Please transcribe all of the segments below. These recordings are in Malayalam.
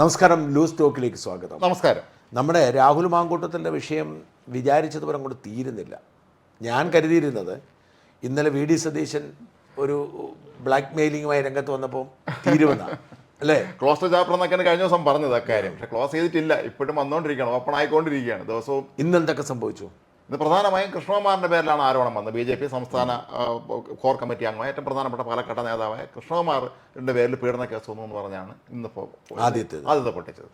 നമസ്കാരം, ലൂസ് ടോക്കിലേക്ക് സ്വാഗതം. നമസ്കാരം. നമ്മുടെ രാഹുൽ മാങ്കൂട്ടത്തിൻ്റെ വിഷയം വിചാരിച്ചതുപോലെ അങ്ങോട്ട് തീരുന്നില്ല. ഞാൻ കരുതിയിരുന്നത് ഇന്നലെ വി ഡി സതീശൻ ഒരു ബ്ലാക്ക് മെയിലിങ്ങുമായി രംഗത്ത് വന്നപ്പോൾ തീരുമെന്നാണ്, അല്ലേ? ക്ലോസ് ചാപ്റ്റർ എന്നൊക്കെയാണ് കഴിഞ്ഞ ദിവസം പറഞ്ഞത് അക്കാര്യം. പക്ഷെ ക്ലോസ് ചെയ്തിട്ടില്ല, ഇപ്പോഴും വന്നുകൊണ്ടിരിക്കുകയാണ്, ഓപ്പൺ ആയിക്കൊണ്ടിരിക്കുകയാണ് ദിവസവും. ഇന്ന് എന്തൊക്കെ സംഭവിച്ചു? ഇത് പ്രധാനമായും കൃഷ്ണകുമാറിൻ്റെ പേരിലാണ് ആരോപണം വന്നത്. BJP സംസ്ഥാന കോർ കമ്മിറ്റി അംഗമായ ഏറ്റവും പ്രധാനപ്പെട്ട പാലക്കാട് നേതാവായ കൃഷ്ണകുമാറിൻ്റെ പേരിൽ പീഡന കേസ് വന്നു എന്ന് പറഞ്ഞാണ് ഇന്നിപ്പോൾ ആദ്യത്തെ പൊട്ടിച്ചത്.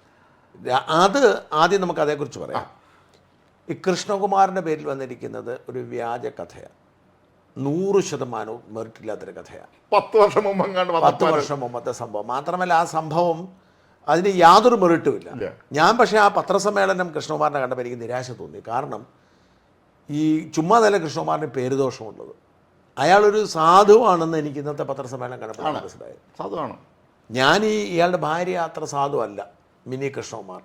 അത് ആദ്യം നമുക്ക് അതേക്കുറിച്ച് പറയാം. ഈ കൃഷ്ണകുമാറിൻ്റെ പേരിൽ വന്നിരിക്കുന്നത് ഒരു വ്യാജ കഥയാണ്. 100% മെറിറ്റില്ലാത്തൊരു കഥയാണ്. 10 വർഷം മുമ്പത്തെ സംഭവം. മാത്രമല്ല ആ സംഭവം അതിന് യാതൊരു മെറിറ്റുമില്ല. ഞാൻ പക്ഷേ ആ പത്രസമ്മേളനം കൃഷ്ണകുമാറിനെ കണ്ടപ്പോൾ എനിക്ക് നിരാശ തോന്നി. കാരണം ഈ ചുമ്മാ നല്ല കൃഷ്ണകുമാറിന് പേരുദോഷമുള്ളത്. അയാളൊരു സാധുവാണെന്ന് എനിക്ക് ഇന്നത്തെ പത്രസമ്മേളനം കണ്ടപ്പോൾ മനസ്സിലായി. സാധുവാണ്. ഇയാളുടെ ഭാര്യ അത്ര സാധുവല്ല, മിനി കൃഷ്ണകുമാർ.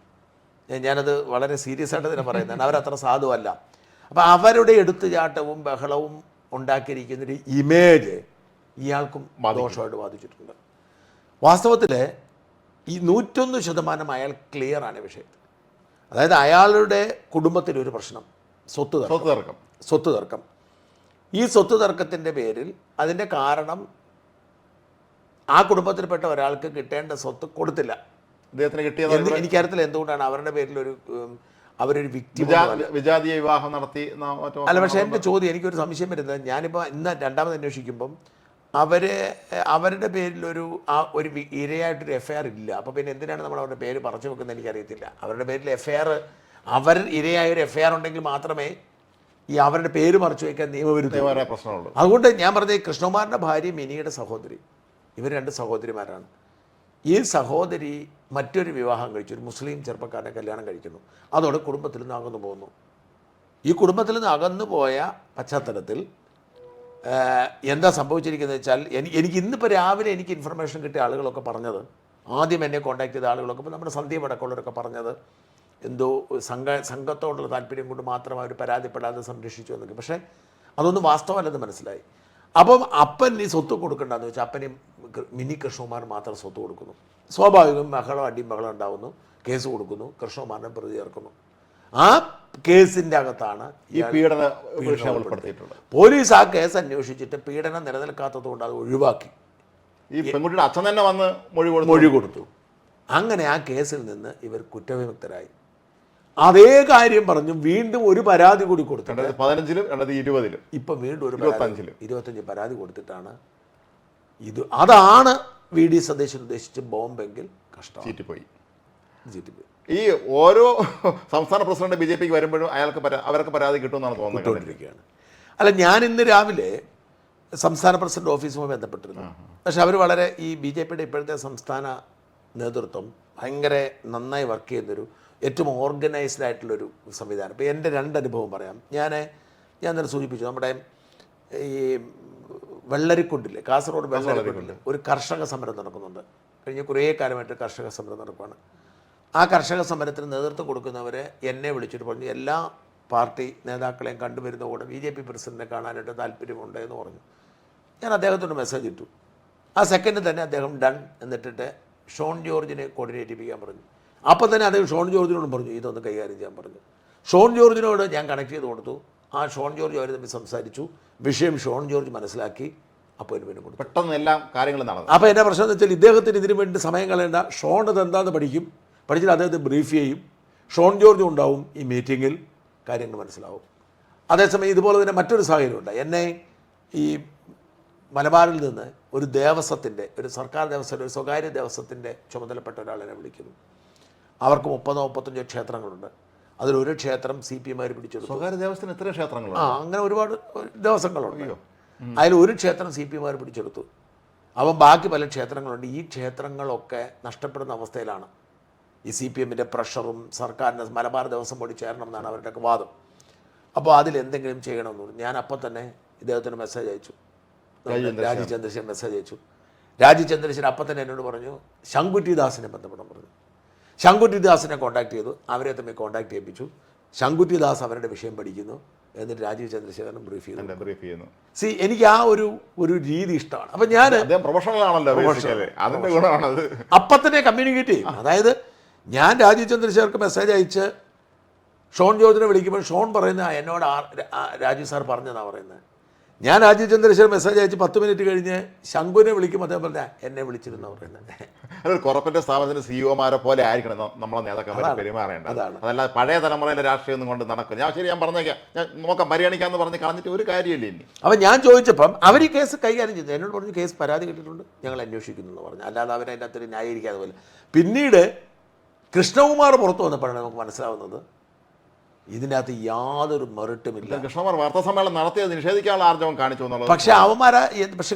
ഞാനത് വളരെ സീരിയസ് ആയിട്ട് തന്നെ പറയുന്നതാണ്. അവരത്ര സാധുവല്ല. അപ്പോൾ അവരുടെ എടുത്തുചാട്ടവും ബഹളവും ഉണ്ടാക്കിയിരിക്കുന്നൊരു ഇമേജ് ഇയാൾക്കും ദോഷമായിട്ട് ബാധിച്ചിട്ടുണ്ട്. വാസ്തവത്തിൽ ഈ 101% അയാൾ ക്ലിയറാണ് വിഷയത്തിൽ. അതായത് അയാളുടെ കുടുംബത്തിലൊരു പ്രശ്നം, സ്വത്ത് തർക്കം. ഈ സ്വത്ത് തർക്കത്തിൻ്റെ പേരിൽ അതിൻ്റെ കാരണം ആ കുടുംബത്തിൽപ്പെട്ട ഒരാൾക്ക് കിട്ടേണ്ട സ്വത്ത് കൊടുത്തില്ല. അദ്ദേഹത്തിന് കിട്ടിയത് എനിക്കറിയത്തില്ല എന്തുകൊണ്ടാണ്. അവരുടെ പേരിൽ അവരൊരു വിക്ടിം വിജാതീയ വിവാഹം നടത്തി അല്ല. പക്ഷേ എൻ്റെ ചോദ്യം, എനിക്കൊരു സംശയം വരുന്നത്, ഞാനിപ്പോൾ ഇന്ന് രണ്ടാമത് അന്വേഷിക്കുമ്പം അവരുടെ പേരിൽ ഒരു ഇരയായിട്ടൊരു FIR ഇല്ല. അപ്പോൾ പിന്നെ എന്തിനാണ് നമ്മൾ അവരുടെ പേര് പറിച്ചു വെക്കുന്നത് എനിക്കറിയത്തില്ല. അവരുടെ പേരിൽ FIR, അവർ ഇരയായൊരു FIR ഉണ്ടെങ്കിൽ മാത്രമേ ഈ അവരുടെ പേര് മറച്ചു വയ്ക്കാൻ നിയമവിരുദ്ധമായ പ്രശ്നമുള്ളൂ. അതുകൊണ്ട് ഞാൻ പറഞ്ഞത് കൃഷ്ണകുമാറിൻ്റെ ഭാര്യ മിനിയുടെ സഹോദരി, ഇവർ 2 സഹോദരിമാരാണ്. ഈ സഹോദരി മറ്റൊരു വിവാഹം കഴിച്ചു, ഒരു മുസ്ലിം ചെറുപ്പക്കാരനെ കല്യാണം കഴിക്കുന്നു. അതോടെ കുടുംബത്തിൽ നിന്ന് അകന്നു പോകുന്നു. ഈ കുടുംബത്തിൽ നിന്ന് അകന്നു പോയ പശ്ചാത്തലത്തിൽ എന്താ സംഭവിച്ചിരിക്കുന്നത് വെച്ചാൽ, എനിക്ക് ഇന്നിപ്പോൾ രാവിലെ എനിക്ക് ഇൻഫർമേഷൻ കിട്ടിയ ആളുകളൊക്കെ പറഞ്ഞത്, ആദ്യം എന്നെ കോൺടാക്ട് ചെയ്ത ആളുകളൊക്കെ, ഇപ്പോൾ നമ്മുടെ സന്ധ്യ അടക്കമുള്ളവരൊക്കെ പറഞ്ഞത് എന്തോ സംഘത്തോടുള്ള താല്പര്യം കൊണ്ട് മാത്രം അവർ പരാതിപ്പെടാതെ സംരക്ഷിച്ചു എന്നൊക്കെ. പക്ഷേ അതൊന്നും വാസ്തവമല്ലെന്ന് മനസ്സിലായി. അപ്പം അപ്പൻ ഈ സ്വത്ത് കൊടുക്കണ്ടെന്ന് വെച്ചാൽ അപ്പന് മിനി കൃഷ്ണകുമാർ മാത്രം സ്വത്ത് കൊടുക്കുന്നു. സ്വാഭാവികം അടിയും ബഹളം ഉണ്ടാവുന്നു, കേസ് കൊടുക്കുന്നു, കൃഷ്ണകുമാറിനെ പ്രതി ചേർക്കുന്നു. ആ കേസിൻ്റെ അകത്താണ് ഈ പീഡന ഉൾപ്പെടുത്തിയിട്ടുള്ളത്. പോലീസ് ആ കേസ് അന്വേഷിച്ചിട്ട് പീഡനം നിലനിൽക്കാത്തത് കൊണ്ട് അത് ഒഴിവാക്കി. ഈ പെൺകുട്ടിയുടെ അച്ഛൻ തന്നെ വന്ന് മൊഴി കൊടുത്തു. അങ്ങനെ ആ കേസിൽ നിന്ന് ഇവർ കുറ്റവിമുക്തരായി. അതേ കാര്യം പറഞ്ഞു വീണ്ടും ഒരു പരാതി കൂടി കൊടുത്തിട്ട് 2015-ലും 2020-ലും ഇപ്പം വീണ്ടും ഒരു 25 പരാതി കൊടുത്തിട്ടാണ് ഇത്. അതാണ് VD സതീശൻ ഉദ്ദേശിച്ച് ബോംബെങ്കിൽ കഷ്ടം. ചീറ്റിപ്പോയി. ഈ ഓരോ സംസ്ഥാന പ്രസിഡന്റ് BJPക്ക് വരുമ്പോഴും അവർക്ക് പരാതി കിട്ടുമെന്നാണ് തോന്നുന്നത്. അല്ല, ഞാൻ ഇന്ന് രാവിലെ സംസ്ഥാന പ്രസിഡന്റ് ഓഫീസുമായി ബന്ധപ്പെട്ടിരുന്നു. പക്ഷെ അവർ വളരെ ഈ BJPയുടെ ഇപ്പോഴത്തെ സംസ്ഥാന നേതൃത്വം ഭയങ്കര നന്നായി വർക്ക് ചെയ്യുന്നൊരു ഏറ്റവും ഓർഗനൈസ്ഡ് ആയിട്ടുള്ളൊരു സംവിധാനം. ഇപ്പോൾ എൻ്റെ 2 അനുഭവം പറയാം. ഞാൻ തന്നെ സൂചിപ്പിച്ചു, നമ്മുടെ ഈ വെള്ളരിക്കുണ്ടില്ലേ, കാസർഗോഡ് വെള്ളരിക്കുണ്ടിൽ ഒരു കർഷക സമരം നടക്കുന്നുണ്ട്. കഴിഞ്ഞ കുറേ കാലമായിട്ട് കർഷക സമരം നടക്കുകയാണ്. ആ കർഷക സമരത്തിന് നേതൃത്വം കൊടുക്കുന്നവരെ എന്നെ വിളിച്ചിട്ട് പറഞ്ഞു, എല്ലാ പാർട്ടി നേതാക്കളെയും കണ്ടുവരുന്ന കൂടെ BJP പ്രസിഡന്റിനെ കാണാനായിട്ട് താല്പര്യമുണ്ട് എന്ന് പറഞ്ഞു. ഞാൻ അദ്ദേഹത്തിന് മെസ്സേജ് ഇട്ടു. ആ സെക്കൻഡ് തന്നെ അദ്ദേഹം ഡൺ എന്നിട്ടിട്ട് ഷോൺ ജോർജിനെ കോർഡിനേറ്റ് ചെയ്യിപ്പിക്കാൻ പറഞ്ഞു. അപ്പോൾ തന്നെ അദ്ദേഹം ഷോൺ ജോർജിനോടും പറഞ്ഞു ഇതൊന്ന് കൈകാര്യം ചെയ്യാൻ പറഞ്ഞു. ഷോൺ ജോർജിനോട് ഞാൻ കണക്ട് ചെയ്ത് കൊടുത്തു. ആ ഷോൺ ജോർജ് അവർ തമ്മിൽ സംസാരിച്ചു. വിഷയം ഷോൺ ജോർജ് മനസ്സിലാക്കി അപ്പോയിൻമെൻറ്റ് കൊടുത്തു. പെട്ടെന്ന് എല്ലാം കാര്യങ്ങളും നടന്നു. അപ്പോൾ എൻ്റെ പ്രശ്നം എന്ന് വെച്ചാൽ ഇദ്ദേഹത്തിന് ഇതിനു വേണ്ടി സമയം കളയേണ്ട. ഷോൺ അത് എന്താണെന്ന് പഠിച്ചിട്ട് അദ്ദേഹത്തെ ബ്രീഫ് ചെയ്യും. ഷോൺ ജോർജും ഉണ്ടാവും ഈ മീറ്റിങ്ങിൽ, കാര്യങ്ങൾ മനസ്സിലാവും. അതേസമയം ഇതുപോലെ തന്നെ മറ്റൊരു സാഹചര്യമുണ്ട്. എന്നെ ഈ മലബാറിൽ നിന്ന് ഒരു ദേവസ്വത്തിൻ്റെ, ഒരു സർക്കാർ ദേവസ്വം, ഒരു സ്വകാര്യ ദേവസ്വത്തിൻ്റെ ചുമതലപ്പെട്ട ഒരാളെന്നെ വിളിക്കുന്നു. അവർക്ക് 30-35 ക്ഷേത്രങ്ങളുണ്ട്. അതിലൊരു ക്ഷേത്രം CPM പിടിച്ചെടുത്തു. സ്വകാര്യ ദേവസ്വത്തിന് ഇത്രയും ക്ഷേത്രങ്ങൾ? അങ്ങനെ ഒരുപാട് ദേവസ്വങ്ങളുണ്ട്. അതിലൊരു ക്ഷേത്രം CPM പിടിച്ചെടുത്തു. അപ്പം ബാക്കി പല ക്ഷേത്രങ്ങളുണ്ട്. ഈ ക്ഷേത്രങ്ങളൊക്കെ നഷ്ടപ്പെടുന്ന അവസ്ഥയിലാണ്. ഈ CPMൻ്റെ പ്രഷറും സർക്കാരിൻ്റെ മലബാർ ദേവസ്വം ബോർഡ് ചേരണം എന്നാണ് അവരുടെയൊക്കെ വാദം. അപ്പോൾ അതിലെന്തെങ്കിലും ചെയ്യണമെന്ന് പറഞ്ഞു. ഞാൻ അപ്പം തന്നെ ഇദ്ദേഹത്തിന് മെസ്സേജ് അയച്ചു. രാജീവ് ചന്ദ്രശേഖരൻ മെസ്സേജ് അയച്ചു. രാജീവ് ചന്ദ്രശേഖരൻ അപ്പം തന്നെ എന്നോട് പറഞ്ഞു ശങ്കുറ്റി ദാസിനെ ബന്ധപ്പെടാൻ പറഞ്ഞു. ശങ്കുറ്റി ദാസിനെ കോൺടാക്ട് ചെയ്തു. അവരെ തമ്മിൽ കോൺടാക്ട് ചെയ്യിപ്പിച്ചു. ശങ്കുറ്റി ദാസ് അവരുടെ വിഷയം പഠിക്കുന്നു. എന്നിട്ട് രാജീവ് ചന്ദ്രശേഖരൻ ബ്രീഫ് ചെയ്യുന്നു. എനിക്ക് ആ ഒരു രീതി ഇഷ്ടമാണ്. അപ്പം ഞാൻ പ്രൊഫഷണൽ ആണല്ലോ, അപ്പം തന്നെ കമ്മ്യൂണിക്കേറ്റ് ചെയ്യും. അതായത് ഞാൻ രാജീവ് ചന്ദ്രശേഖർക്ക് മെസ്സേജ് അയച്ച് ഷോൺ ജോർജിനെ വിളിക്കുമ്പോൾ ഷോൺ പറയുന്നത് എന്നോട് രാജീവ് സാർ പറഞ്ഞതാണ് പറയുന്നത്. ഞാൻ രാജീവ് ചന്ദ്രശേഖർ മെസ്സേജ് അയച്ച് 10 മിനിറ്റ് കഴിഞ്ഞ് ശംഖുവിനെ വിളിക്കും, അദ്ദേഹം പറഞ്ഞാൽ എന്നെ വിളിച്ചിരുന്ന പറയുന്നത്. അതൊരു കോർപ്പറേറ്റ് സ്ഥാപനത്തിന് സിഇഒമാരെ പോലെ ആയിരിക്കണം നമ്മളെ നേതാക്കന്മാർ പെരുമാറേണ്ടത്. അതല്ല പഴയ തലമുറയിലെ രാഷ്ട്രീയം ഒന്നും കൊണ്ട് നടക്കും. ഞാൻ പറഞ്ഞേക്കാം, ഞാൻ നോക്കാം പരിഗണിക്കാമെന്ന് പറഞ്ഞ് കളഞ്ഞിട്ട് ഒരു കാര്യമില്ല ഇനി. അപ്പം ഞാൻ ചോദിച്ചപ്പം അവർ ഈ കേസ് കൈകാര്യം ചെയ്തു. എന്നോട് പറഞ്ഞു കേസ് പരാതി കിട്ടിയിട്ടുണ്ട്, ഞങ്ങൾ അന്വേഷിക്കുന്നു എന്ന് പറഞ്ഞു. അല്ലാതെ അവരതിൻ്റെ അകത്ത് ന്യായീകരിക്കാതെ പോലെ. പിന്നീട് കൃഷ്ണകുമാർ പുറത്തു വന്നപ്പോഴാണ് നമുക്ക് മനസ്സിലാവുന്നത് ഇതിനകത്ത് യാതൊരു മെറിറ്റുമില്ല. കൃഷ്ണകുമാർ വാർത്താ സമ്മേളനം നടത്തിയത് നിഷേധിക്കാനുള്ള ആർജവം കാണിച്ചു എന്നുള്ളത്. പക്ഷേ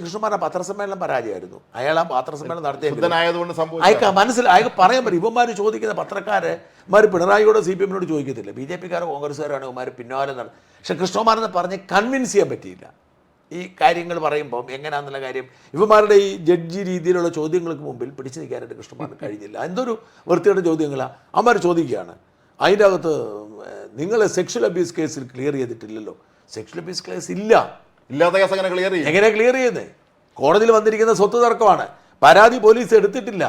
കൃഷ്ണകുമാറിന്റെ പത്രസമ്മേളനം പരാജയമായിരുന്നു. അയാൾ ആ പത്രസമ്മേളനം നടത്തിയതുകൊണ്ട് അയാൾക്ക് പറയാൻ പറ്റും. ഇവന്മാർ ചോദിക്കുന്ന പത്രക്കാരന്മാർ പിണറായിയോടോ CPM-നോട് ചോദിക്കത്തില്ല, BJP-ക്കാരോ കോൺഗ്രസ്സുകാരാണ് ഇവന്മാർ പിന്നാലെ നടത്തും. പക്ഷെ കൃഷ്ണകുമാറിനെ പറഞ്ഞ് കൺവിൻസ് ചെയ്യാൻ പറ്റിയില്ല. ഈ കാര്യങ്ങൾ പറയുമ്പം എങ്ങനെയാണെന്നുള്ള കാര്യം ഇവന്മാരുടെ ഈ ജഡ്ജി രീതിയിലുള്ള ചോദ്യങ്ങൾക്ക് മുമ്പിൽ പിടിച്ചു നിൽക്കാനായിട്ട് കൃഷ്ണകുമാറിന് കഴിഞ്ഞില്ല. എന്തൊരു വൃത്തിയുടെ ചോദ്യങ്ങളാണ് അവന്മാർ ചോദിക്കുകയാണ്. അതിൻ്റെ അകത്ത് നിങ്ങൾ സെക്ഷൽ അബ്യൂസ് കേസിൽ ക്ലിയർ ചെയ്തിട്ടില്ലല്ലോ. സെക്ഷൽ അബ്യൂസ് കേസ് ഇല്ലാത്ത കേസ് എങ്ങനെ ക്ലിയർ ചെയ്യുന്നത്? കോടതിയിൽ വന്നിരിക്കുന്ന സ്വത്ത് തർക്കമാണ്, പരാതി പോലീസ് എടുത്തിട്ടില്ല.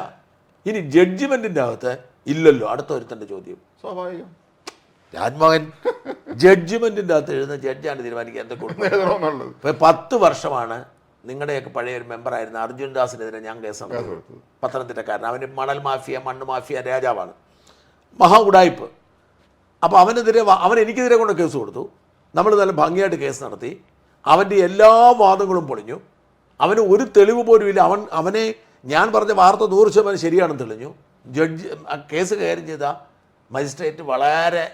ഇനി ജഡ്ജിമെന്റിന്റെ അകത്ത് ഇല്ലല്ലോ. അടുത്ത ഒരുത്തൻ്റെ ചോദ്യം സ്വാഭാവികം. രാജ്മോഹൻ ജഡ്ജിമെന്റിന്റെ അകത്ത് എഴുതുന്ന ജഡ്ജാണ് തീരുമാനിക്കുക എന്തൊക്കെ. 10 വർഷമാണ് നിങ്ങളുടെയൊക്കെ പഴയ ഒരു മെമ്പറായിരുന്ന അർജുൻ ദാസിനെതിരെ ഞാൻ കേസാണ്. പത്തനംതിട്ടക്കാരൻ, അവന് മണൽ മാഫിയ മണ്ണ് മാഫിയ രാജാവാണ്, മഹാ ഉടായ്പ്. അപ്പോൾ അവൻ എനിക്കെതിരെ കൊണ്ട് കേസ് കൊടുത്തു. നമ്മൾ നല്ല ഭംഗിയായിട്ട് കേസ് നടത്തി. അവൻ്റെ എല്ലാ വാദങ്ങളും പൊളിഞ്ഞു. അവന് ഒരു തെളിവ് പോലും ഇല്ല. അവനെ ഞാൻ പറഞ്ഞ വാർത്ത 100% ശരിയാണെന്ന് തെളിഞ്ഞു. ജഡ്ജി കേസ് കൈകാര്യം ചെയ്ത മജിസ്ട്രേറ്റ് വളരെ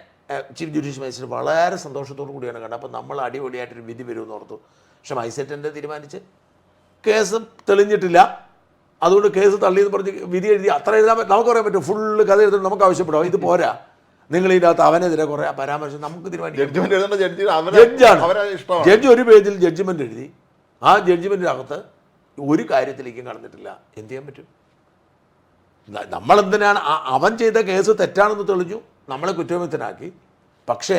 ചീഫ് ജുഡീഷ്യൽ മജിസ്ട്രേറ്റ് വളരെ സന്തോഷത്തോടു കൂടിയാണ് കണ്ടത്. അപ്പോൾ നമ്മൾ അടിപൊളിയായിട്ടൊരു വിധി വരുമെന്ന് ഓർത്തു. പക്ഷേ മജിസ്ട്രേറ്റ് തീരുമാനിച്ച് കേസ് തെളിഞ്ഞിട്ടില്ല, അതുകൊണ്ട് കേസ് തള്ളിയെന്ന് പറഞ്ഞ് വിധി എഴുതി. അത്ര എഴുതാൻ നമുക്ക് പറയാൻ പറ്റും. ഫുള്ള് കഥ എഴുതുന്നത് നമുക്ക് ആവശ്യപ്പെടാം. ഇത് പോരാ, നിങ്ങൾ ഇതിനകത്ത് അവനെതിരെ കുറേ പരാമർശം നമുക്ക് തീരുമാനിക്കാം. ജഡ്ജി ഒരു പേജിൽ ജഡ്ജിമെന്റ് എഴുതി. ആ ജഡ്ജിമെന്റിനകത്ത് ഒരു കാര്യത്തിലേക്കും കടന്നിട്ടില്ല. എന്ത് ചെയ്യാൻ പറ്റും? നമ്മളെന്തിനാണ് അവൻ ചെയ്ത കേസ് തെറ്റാണെന്ന് തെളിഞ്ഞു, നമ്മളെ കുറ്റവിമുക്തനാക്കി. പക്ഷേ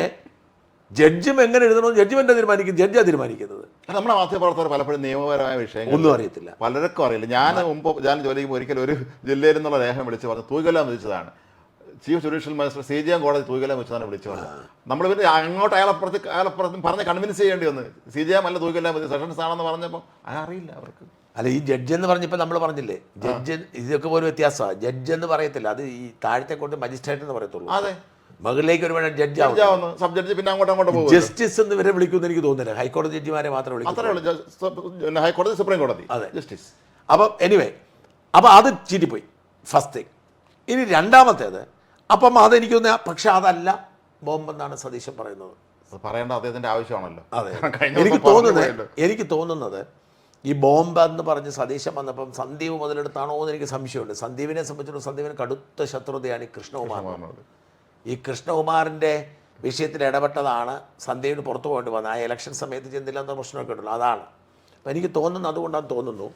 ജഡ്ജും എങ്ങനെ എഴുതണമെന്ന് ജഡ്ജിമെന്റ് തീരുമാനിക്കും, ജഡ്ജാണ് തീരുമാനിക്കുന്നത്. നമ്മുടെ മാധ്യമപ്രവർത്തകർ പലപ്പോഴും നിയമപരമായ വിഷയങ്ങൾ ഒന്നും അറിയത്തില്ല, പലർക്കും അറിയില്ല. ഞാൻ ഞാൻ ജോലിക്ക് ഒരിക്കൽ ഒരു ജില്ലയിൽ നിന്നുള്ള ലേഖനം വിളിച്ച് പറഞ്ഞു തൂക്കെല്ലാം വിധിച്ചതാണ്. ചീഫ് ജുഡീഷ്യൽ മജിസ്ട്രേറ്റ് CJM കോടതി തൂക്കെല്ലാം വെച്ചതാണ് വിളിച്ചു പറഞ്ഞത്. നമ്മൾ പിന്നെ അങ്ങോട്ട് അയാളപ്പുറത്ത് പറഞ്ഞ് കൺവിൻസ് ചെയ്യേണ്ടി വന്നു. CJM അല്ല തൂക്കെല്ലാം വിധി, സെഷൻസ് ആണെന്ന് പറഞ്ഞപ്പോൾ അറിയില്ല അവർക്ക്. അല്ല, ഈ ജഡ്ജ് എന്ന് പറഞ്ഞപ്പോൾ നമ്മൾ പറഞ്ഞില്ലേ, ജഡ്ജ് ഇതൊക്കെ പോലും വ്യത്യാസമാണ്. ജഡ്ജ് എന്ന് പറയത്തില്ല, അത് ഈ താഴത്തെ കൊണ്ട് മജിസ്ട്രേറ്റ് എന്ന് പറയത്തുള്ളൂ. അതെ, മുകളിലേക്ക് ഒരു ജഡ്ജ് ആവുന്നു, സബ് ജഡ്ജ്, പിന്നെ അങ്ങോട്ട് പോകും. ജസ്റ്റിസ് എന്ന് വരെ വിളിക്കുമെന്ന് എനിക്ക് തോന്നുന്നില്ല. ഹൈക്കോടതി ജഡ്ജിമാരെ മാത്രമേ വിളിക്കൂ. ഹൈക്കോടതി സുപ്രീം കോടതി, അതെ, ജസ്റ്റിസ്. അപ്പം എനിവേ, അപ്പം അത് ചീറ്റിപ്പോയി ഫസ്റ്റ് തിങ്. ഇനി രണ്ടാമത്തേത്, അപ്പം അതെനിക്ക് തോന്നുക, പക്ഷെ അതല്ല ബോംബെന്നാണ് സതീശൻ പറയുന്നത്. പറയേണ്ട അദ്ദേഹത്തിന്റെ ആവശ്യമാണല്ലോ. അതെ, എനിക്ക് തോന്നുന്നത് ഈ ബോംബ് എന്ന് പറഞ്ഞ് സതീശൻ വന്നപ്പം സന്ദീപ് മുതലെടുത്താണോ എന്ന് എനിക്ക് സംശയമുണ്ട്. സന്ദീപിനെ സംബന്ധിച്ചിടത്തോളം സന്ദീപിന് കടുത്ത ശത്രുതയാണ് ഈ കൃഷ്ണകുമാറിനോട്. ഈ കൃഷ്ണകുമാറിൻ്റെ വിഷയത്തിൽ ഇടപെട്ടതാണ് സന്ദീപിന് പുറത്തു പോകേണ്ടി വന്നത്. ആ ഇലക്ഷൻ സമയത്ത് ചെന്നില്ല എന്ന പ്രശ്നമൊക്കെ ഉണ്ടല്ലോ, അതാണ്. അപ്പം എനിക്ക് തോന്നുന്നു, അതുകൊണ്ടാണ് തോന്നുന്നു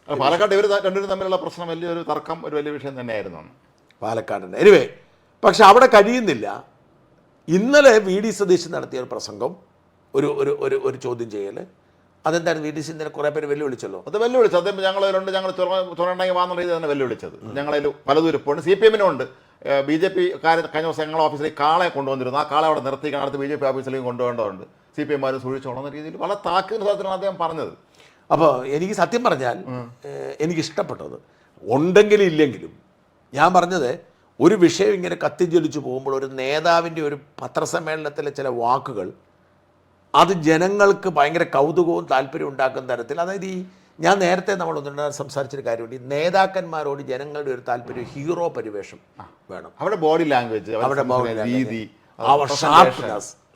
പാലക്കാട് ഇവർ രണ്ടുപേരും തമ്മിലുള്ള പ്രശ്നം വലിയൊരു തർക്കം, ഒരു വലിയ വിഷയം തന്നെയായിരുന്നു പാലക്കാടിൻ്റെ. എനിവേ, പക്ഷെ അവിടെ കഴിയുന്നില്ല. ഇന്നലെ VD സതീശൻ നടത്തിയ ഒരു പ്രസംഗം, ഒരു ചോദ്യം ചെയ്യൽ, അതെന്തായാലും VD ഇന്നലെ കുറേ പേര് വെല്ലുവിളിച്ചല്ലോ. അത് വെല്ലുവിളിച്ചു. അദ്ദേഹം ഞങ്ങൾ ചുരണ്ടെങ്കിൽ വാന്നുള്ള രീതി തന്നെ വെല്ലുവിളിച്ചത്. ഞങ്ങളിൽ പലതും ഇരിപ്പുണ്ട്. CPM-നും ഉണ്ട്. BJP കഴിഞ്ഞ ദിവസം ഞങ്ങളുടെ ഓഫീസിലേക്ക് കാളെ കൊണ്ടുവന്നിരുന്നു. ആ കാളെ അവിടെ നിർത്തി അടുത്ത് BJP ഓഫീസിലേക്ക് കൊണ്ടുപോകേണ്ടതുണ്ട്. CPM-മാർ സൂക്ഷിച്ചോളുന്ന രീതിയിൽ വളരെ താക്കിന് സാധനമാണ് അദ്ദേഹം പറഞ്ഞത്. അപ്പോൾ എനിക്ക് സത്യം പറഞ്ഞാൽ എനിക്കിഷ്ടപ്പെട്ടത് ഉണ്ടെങ്കിലും ഇല്ലെങ്കിലും, ഞാൻ പറഞ്ഞത് ഒരു വിഷയം ഇങ്ങനെ കത്തിജ്വലിച്ച് പോകുമ്പോൾ ഒരു നേതാവിൻ്റെ ഒരു പത്രസമ്മേളനത്തിലെ ചില വാക്കുകൾ അത് ജനങ്ങൾക്ക് ഭയങ്കര കൗതുകവും താല്പര്യവും ഉണ്ടാക്കുന്ന തരത്തിൽ, അതായത് ഈ ഞാൻ നേരത്തെ നമ്മളൊന്നും സംസാരിച്ചൊരു കാര്യമുണ്ട്, ഈ നേതാക്കന്മാരോട് ജനങ്ങളുടെ ഒരു താല്പര്യം, ഹീറോ പരിവേഷം വേണം. അവരുടെ ബോഡി ലാംഗ്വേജ്, അവരുടെ രീതി, അവർ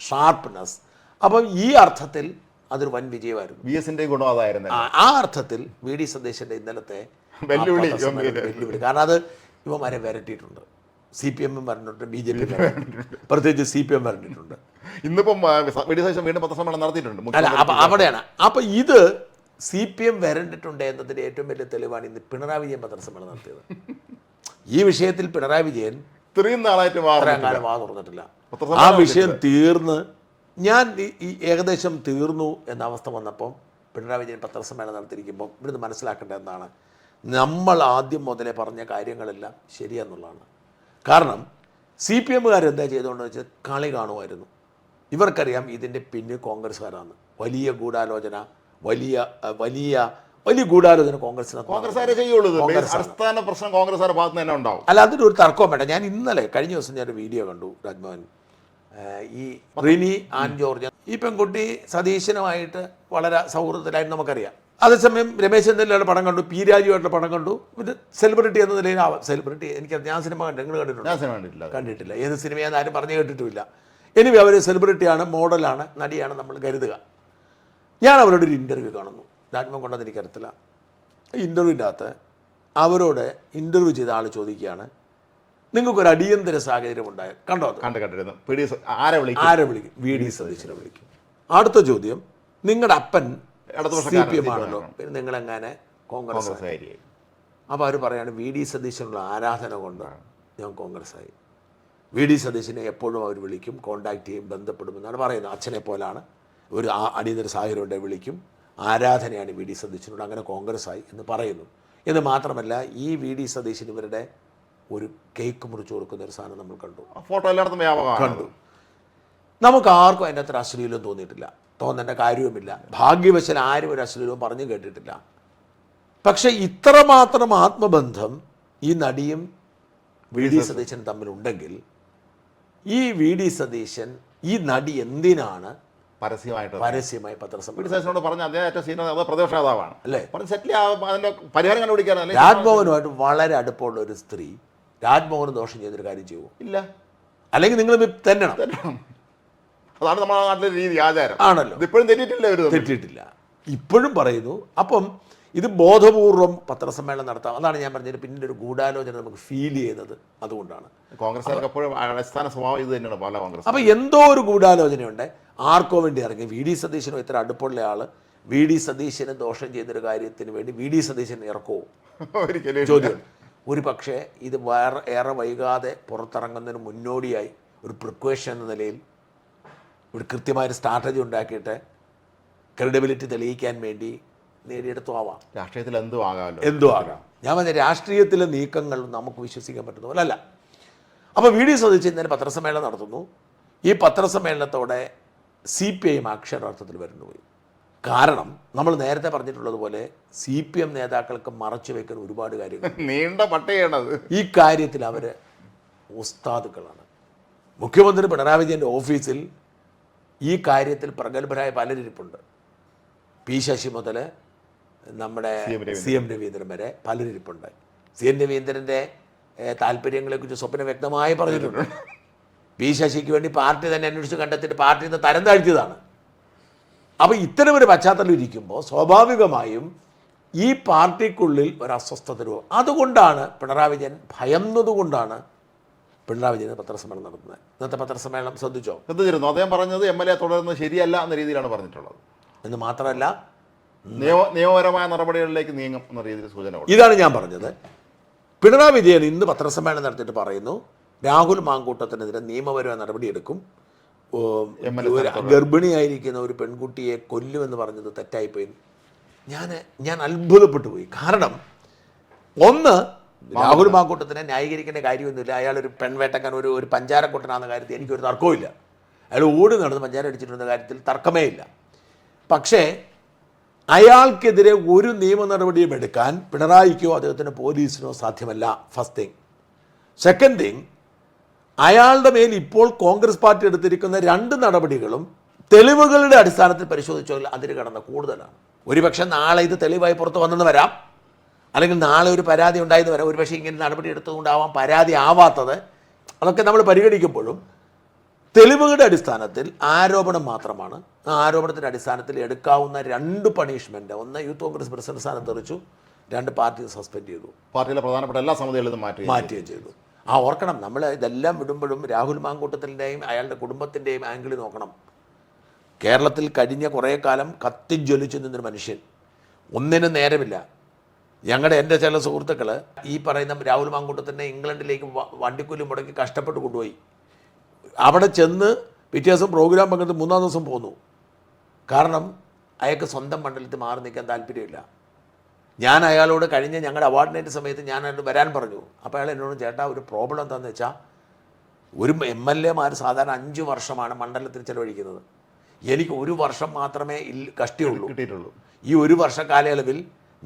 ഷാർപ്പ്നെസ്. അപ്പം ഈ അർത്ഥത്തിൽ അതൊരു വൻ വിജയമായിരുന്നു. VS-ന്റെ ഗുണം അതായിരുന്നു. ആ അർത്ഥത്തിൽ VD സതീശൻ്റെ ഇന്നലത്തെ വെല്ലുവിളി, കാരണം അത് ഇവന്മാരെ വരട്ടിയിട്ടുണ്ട്. CPM വരണ്ടിട്ടുണ്ട്, BJP പ്രത്യേകിച്ച് CPM വരണ്ടിട്ടുണ്ട്. ഇന്നിപ്പം വീണ്ടും പത്രസമ്മേളനം നടത്തിയിട്ടുണ്ട്. അല്ല, അപ്പം അവിടെയാണ്. അപ്പം ഇത് CPM വരണ്ടിട്ടുണ്ട് എന്നതിൻ്റെ ഏറ്റവും വലിയ തെളിവാണ് ഇന്ന് പിണറായി വിജയൻ പത്രസമ്മേളനം നടത്തിയത്. ഈ വിഷയത്തിൽ പിണറായി വിജയൻ ഇത്രയും നാളായിട്ട് വാ തുറന്നിട്ടില്ല. ആ വിഷയം തീർന്ന് ഞാൻ ഈ ഏകദേശം തീർന്നു എന്ന അവസ്ഥ വന്നപ്പോൾ പിണറായി വിജയൻ പത്രസമ്മേളനം നടത്തിയിരിക്കുമ്പോൾ ഇവിടുന്ന് മനസ്സിലാക്കേണ്ടത് എന്താണ്, നമ്മൾ ആദ്യം മുതലേ പറഞ്ഞ കാര്യങ്ങളെല്ലാം ശരിയെന്നുള്ളതാണ്. കാരണം CPM-കാർ എന്താ ചെയ്തുകൊണ്ടെന്ന് വെച്ചാൽ കളി കാണുമായിരുന്നു. ഇവർക്കറിയാം ഇതിൻ്റെ പിന്നിൽ കോൺഗ്രസ്സുകാരാണ്. വലിയ ഗൂഢാലോചന, വലിയ വലിയ വലിയ ഗൂഢാലോചന കോൺഗ്രസ്സുകാരെ ചെയ്യുള്ളൂ. അടിസ്ഥാന പ്രശ്നം കോൺഗ്രസ്സുകാരുടെ ഭാഗത്ത് തന്നെ ഉണ്ടാവും. അല്ല, അതിൻ്റെ ഒരു തർക്കവും വേണ്ട. ഞാൻ ഇന്നലെ കഴിഞ്ഞ ദിവസം ഞാനൊരു വീഡിയോ കണ്ടു രാജ്മോഹൻ. ഈ റിനി ആൻ ജോർജ്, ഈ പെൺകുട്ടി സതീശനുമായിട്ട് വളരെ സൗഹൃദത്തിലായിരുന്നു നമുക്കറിയാം. അതേസമയം രമേശ് ചെന്നിത്തലയുടെ പടം കണ്ടു, പി രാജുവായിട്ടുള്ള പടം കണ്ടു. ഇത് സെലിബ്രിറ്റി എന്ന നിലയിൽ സെലിബ്രിറ്റി, ഞാൻ സിനിമ കണ്ടു, നിങ്ങൾ കണ്ടിട്ടുണ്ട്? കണ്ടിട്ടില്ല. ഏത് സിനിമയാണെന്ന് ആരും പറഞ്ഞു കേട്ടിട്ടുമില്ല. എനിവേ അവർ സെലിബ്രിറ്റിയാണ്, മോഡലാണ്, നടിയാണ് നമ്മൾ കരുതുക. ഞാൻ അവരോട് ഒരു ഇൻ്റർവ്യൂ കാണുന്നു. രാജ്മോഹൻ കൊണ്ടത് എനിക്കറിയത്തില്ല. ഇൻ്റർവ്യൂവിൻ്റെ അകത്ത് അവരോട് ഇൻ്റർവ്യൂ ചെയ്ത ആൾ ചോദിക്കുകയാണ്, നിങ്ങൾക്കൊരു അടിയന്തര സാഹചര്യം ഉണ്ടായത് കണ്ടോ? കണ്ടിരുന്നു. ആരെ വിളിക്കും? VD സതീശനെ വിളിക്കും. അടുത്ത ചോദ്യം, നിങ്ങളുടെ അപ്പൻ CPM ആണല്ലോ, പിന്നെ നിങ്ങളെങ്ങനെ കോൺഗ്രസ് ആയി? അപ്പോൾ അവർ പറയാണ്, VD സതീശനുള്ള ആരാധന കൊണ്ടാണ് ഞാൻ കോൺഗ്രസ് ആയി. VD സതീശനെ എപ്പോഴും അവർ വിളിക്കും, കോൺടാക്ട് ചെയ്യും, ബന്ധപ്പെടുമെന്നാണ് പറയുന്നത്. അച്ഛനെ പോലാണ്. ഒരു അടിയന്തര സാഹചര്യം ഉണ്ടെങ്കിൽ വിളിക്കും, ആരാധനയാണ് VD സതീശനോട്, അങ്ങനെ കോൺഗ്രസ് ആയി എന്ന് പറയുന്നു. എന്ന് മാത്രമല്ല, ഈ VD സതീശൻ ഇവരുടെ ഒരു കേക്ക് മുറിച്ച് കൊടുക്കുന്ന ഒരു സാധനം നമ്മൾ കണ്ടു. ഫോട്ടോ എല്ലായിടത്തും കണ്ടു. നമുക്ക് ആർക്കും അതിൻ്റെ അത്ര അശ്ലീലം തോന്നിയിട്ടില്ല, തോന്നേണ്ട കാര്യവുമില്ല. ഭാഗ്യവശാൽ ആരും ഒരു അശ്ലീലവും പറഞ്ഞു കേട്ടിട്ടില്ല. പക്ഷെ ഇത്രമാത്രം ആത്മബന്ധം ഈ നടിയും VD സതീശനും തമ്മിലുണ്ടെങ്കിൽ ഈ VD സതീശൻ ഈ നടി എന്തിനാണ് പരസ്യമായി പത്രസമ്മേളനം പറഞ്ഞ അദ്ദേഹം പ്രതിപക്ഷ നേതാവാണ് അല്ലേ, അതിന്റെ പരിഹാരം കണ്ടുപിടിക്കാനല്ലേ? രാജ്മോഹനുമായിട്ട് വളരെ അടുപ്പമുള്ള ഒരു സ്ത്രീ രാജ്മോഹന് ദോഷം ചെയ്തൊരു കാര്യം ചെയ്യുമോ? ഇല്ല. അല്ലെങ്കിൽ നിങ്ങൾ തന്നണം. അതാണ് നമ്മുടെ നാട്ടിലെ രീതി, ആചാരം ആണല്ലോ. ഇപ്പോഴും തെറ്റിയിട്ടില്ല. ഇപ്പോഴും പറയുന്നു. അപ്പം ഇത് ബോധപൂർവം പത്രസമ്മേളനം നടത്താം. അതാണ് ഞാൻ പറഞ്ഞത്, പിന്നീട് ഒരു ഗൂഢാലോചന നമുക്ക് ഫീൽ ചെയ്യുന്നത് അതുകൊണ്ടാണ്. കോൺഗ്രസ് എപ്പോഴും അടിസ്ഥാന സ്വഭാവം ഇത് തന്നെയാണ് പല കോൺഗ്രസ്. അപ്പോൾ എന്തോ ഒരു ഗൂഢാലോചനയുണ്ട്. ആർക്കോ വേണ്ടി ഇറങ്ങി VD സതീശനോ ഇത്ര അടുപ്പുള്ള ആൾ VD സതീശന് ദോഷം ചെയ്തൊരു കാര്യത്തിന് വേണ്ടി VD സതീശൻ ഇറക്കോ? ചോദ്യം. ഒരു പക്ഷേ ഇത് ഏറെ വൈകാതെ പുറത്തിറങ്ങുന്നതിന് മുന്നോടിയായി ഒരു പ്രിക്വേഷൻ എന്ന നിലയിൽ ഒരു കൃത്യമായൊരു സ്ട്രാറ്റജി ഉണ്ടാക്കിയിട്ട് ക്രെഡിബിലിറ്റി തെളിയിക്കാൻ വേണ്ടി നേടിയെടുത്തു ആവാം. രാഷ്ട്രീയത്തിൽ എന്തോ ആകാം. ഞാൻ പറഞ്ഞ രാഷ്ട്രീയത്തിലെ നീക്കങ്ങൾ നമുക്ക് വിശ്വസിക്കാൻ പറ്റുന്ന പോലെ അല്ല. അപ്പോൾ VD സതീശൻ ഇന്നലെ പത്രസമ്മേളനം നടത്തുന്നു. ഈ പത്രസമ്മേളനത്തോടെ CPM അക്ഷരാർത്ഥത്തിൽ വരുന്നുപോയി. കാരണം നമ്മൾ നേരത്തെ പറഞ്ഞിട്ടുള്ളതുപോലെ CPM നേതാക്കൾക്ക് മറച്ചു വയ്ക്കുന്ന ഒരുപാട് കാര്യങ്ങൾ, നീണ്ട പട്ടയാണത്. ഈ കാര്യത്തിൽ അവർ ഉസ്താദുക്കളാണ്. മുഖ്യമന്ത്രി പിണറായി വിജയൻ്റെ ഓഫീസിൽ ഈ കാര്യത്തിൽ പ്രഗത്ഭരായ പലരിപ്പുണ്ട്. P ശശി മുതൽ നമ്മുടെ CM രവീന്ദ്രൻ വരെ പലരിപ്പുണ്ട്. CM രവീന്ദ്രൻ്റെ താല്പര്യങ്ങളെക്കുറിച്ച് സ്വപ്നം വ്യക്തമായി പറഞ്ഞിട്ടുണ്ട്. P ശശിക്ക് വേണ്ടി പാർട്ടി തന്നെ അന്വേഷിച്ച് കണ്ടെത്തിയിട്ട് പാർട്ടിയിൽ നിന്ന് തരം താഴ്ത്തിയതാണ്. അപ്പോൾ ഇത്തരമൊരു പശ്ചാത്തലം ഇരിക്കുമ്പോൾ സ്വാഭാവികമായും ഈ പാർട്ടിക്കുള്ളിൽ ഒരു അസ്വസ്ഥത രൂപം. അതുകൊണ്ടാണ് പിണറായി വിജയൻ ഭയന്നതുകൊണ്ടാണ് പിണറായി വിജയൻ പത്രസമ്മേളനം നടത്തുന്നത്. ഇന്നത്തെ പത്രസമ്മേളനം ശ്രദ്ധിച്ചിരുന്നു. അദ്ദേഹം പറഞ്ഞത് MLA തുടരുന്നത് ശരിയല്ല എന്ന രീതിയിലാണ് പറഞ്ഞിട്ടുള്ളത്. എന്ന് മാത്രമല്ല, നിയമപരമായ നടപടികളിലേക്ക് നീങ്ങും എന്ന രീതിയിൽ സൂചന. ഇതാണ് ഞാൻ പറഞ്ഞത്. പിണറായി വിജയൻ ഇന്ന് പത്രസമ്മേളനം നടത്തിയിട്ട് പറയുന്നു, രാഹുൽ മാങ്കൂട്ടത്തിനെതിരെ നിയമപരമായ നടപടിയെടുക്കും. ഗർഭിണിയായിരിക്കുന്ന ഒരു പെൺകുട്ടിയെ കൊല്ലുമെന്ന് പറഞ്ഞത് തെറ്റായിപ്പോയി. ഞാൻ അത്ഭുതപ്പെട്ടു പോയി. കാരണം ഒന്ന്, രാഹുൽ മാങ്കൂട്ടത്തിനെ ന്യായീകരിക്കേണ്ട കാര്യമൊന്നുമില്ല. അയാളൊരു പെൺവേട്ടക്കാൻ ഒരു പഞ്ചാരക്കൊട്ടനാണെന്ന കാര്യത്തിൽ എനിക്കൊരു തർക്കവുമില്ല. അയാൾ ഓടി നടന്ന് പഞ്ചാര അടിച്ചിട്ടുള്ള കാര്യത്തിൽ തർക്കമേ ഇല്ല. പക്ഷേ അയാൾക്കെതിരെ ഒരു നിയമ നടപടിയും എടുക്കാൻ പിണറായിക്കോ അദ്ദേഹത്തിൻ്റെ പോലീസിനോ സാധ്യമല്ല. First thing. സെക്കൻഡ് തിങ്, അയാളുടെ മേൽ ഇപ്പോൾ കോൺഗ്രസ് പാർട്ടി എടുത്തിരിക്കുന്ന 2 നടപടികളും തെളിവുകളുടെ അടിസ്ഥാനത്തിൽ പരിശോധിച്ചാൽ അതിന് കടന്ന കൂടുതലാണ്. ഒരുപക്ഷെ നാളെ ഇത് തെളിവായി പുറത്ത് വന്നെന്ന് വരാം, അല്ലെങ്കിൽ നാളെ ഒരു പരാതി ഉണ്ടായെന്ന് വരാം. ഒരുപക്ഷെ ഇങ്ങനെ നടപടി എടുത്തുകൊണ്ടാവാം പരാതി ആവാത്തത്. അതൊക്കെ നമ്മൾ പരിഗണിക്കുമ്പോഴും തെളിവുകളുടെ അടിസ്ഥാനത്തിൽ ആരോപണം മാത്രമാണ്. ആ ആരോപണത്തിൻ്റെ അടിസ്ഥാനത്തിൽ എടുക്കാവുന്ന 2 പണിഷ്മെൻറ്റ്, ഒന്ന് യൂത്ത് കോൺഗ്രസ് പ്രസിഡന്റ് സ്ഥാനം തെറിച്ചു, 2 പാർട്ടി സസ്പെൻഡ് ചെയ്തു, പാർട്ടിയിലെ പ്രധാനപ്പെട്ട എല്ലാ സമിതികളിലും മാറ്റുകയും ചെയ്തു. ഓർക്കണം, നമ്മൾ ഇതെല്ലാം വിടുമ്പോഴും രാഹുൽ മാങ്കൂട്ടത്തിൻ്റെയും അയാളുടെ കുടുംബത്തിൻ്റെയും ആംഗിൾ നോക്കണം. കേരളത്തിൽ കഴിഞ്ഞ കുറേ കാലം കത്തിജ്വലിച്ചു നിന്നൊരു മനുഷ്യൻ, ഒന്നിനും നേരമില്ല. എൻ്റെ ചില സുഹൃത്തുക്കൾ ഈ പറയുന്ന രാഹുൽ മാങ്കൂട്ടത്തിനെ ഇംഗ്ലണ്ടിലേക്ക് വണ്ടിക്കൂലി മുടക്കി കഷ്ടപ്പെട്ട് കൊണ്ടുപോയി. അവിടെ ചെന്ന് പിറ്റേ ദിവസം പ്രോഗ്രാം പങ്കെടുത്ത് 3-ാം ദിവസം പോന്നു. കാരണം അയാൾക്ക് സ്വന്തം മണ്ഡലത്തിൽ മാറി നിൽക്കാൻ താല്പര്യമില്ല. ഞാൻ അയാളോട് കഴിഞ്ഞ ഞങ്ങളുടെ അവാർഡ് നൈറ്റ് സമയത്ത് ഞാൻ അയാളോട് വരാൻ പറഞ്ഞു. അപ്പോൾ അയാൾ എന്നോട് ചേട്ടാ ഒരു പ്രോബ്ലം എന്താണെന്ന് വെച്ചാൽ ഒരു MLA സാധാരണ 5 വർഷമാണ് മണ്ഡലത്തിൽ ചെലവഴിക്കുന്നത്. എനിക്ക് 1 വർഷം മാത്രമേ കഷ്ടിയുള്ളൂ. കിട്ടിയിട്ടുള്ളൂ. ഈ 1 വർഷ കാലയളവിൽ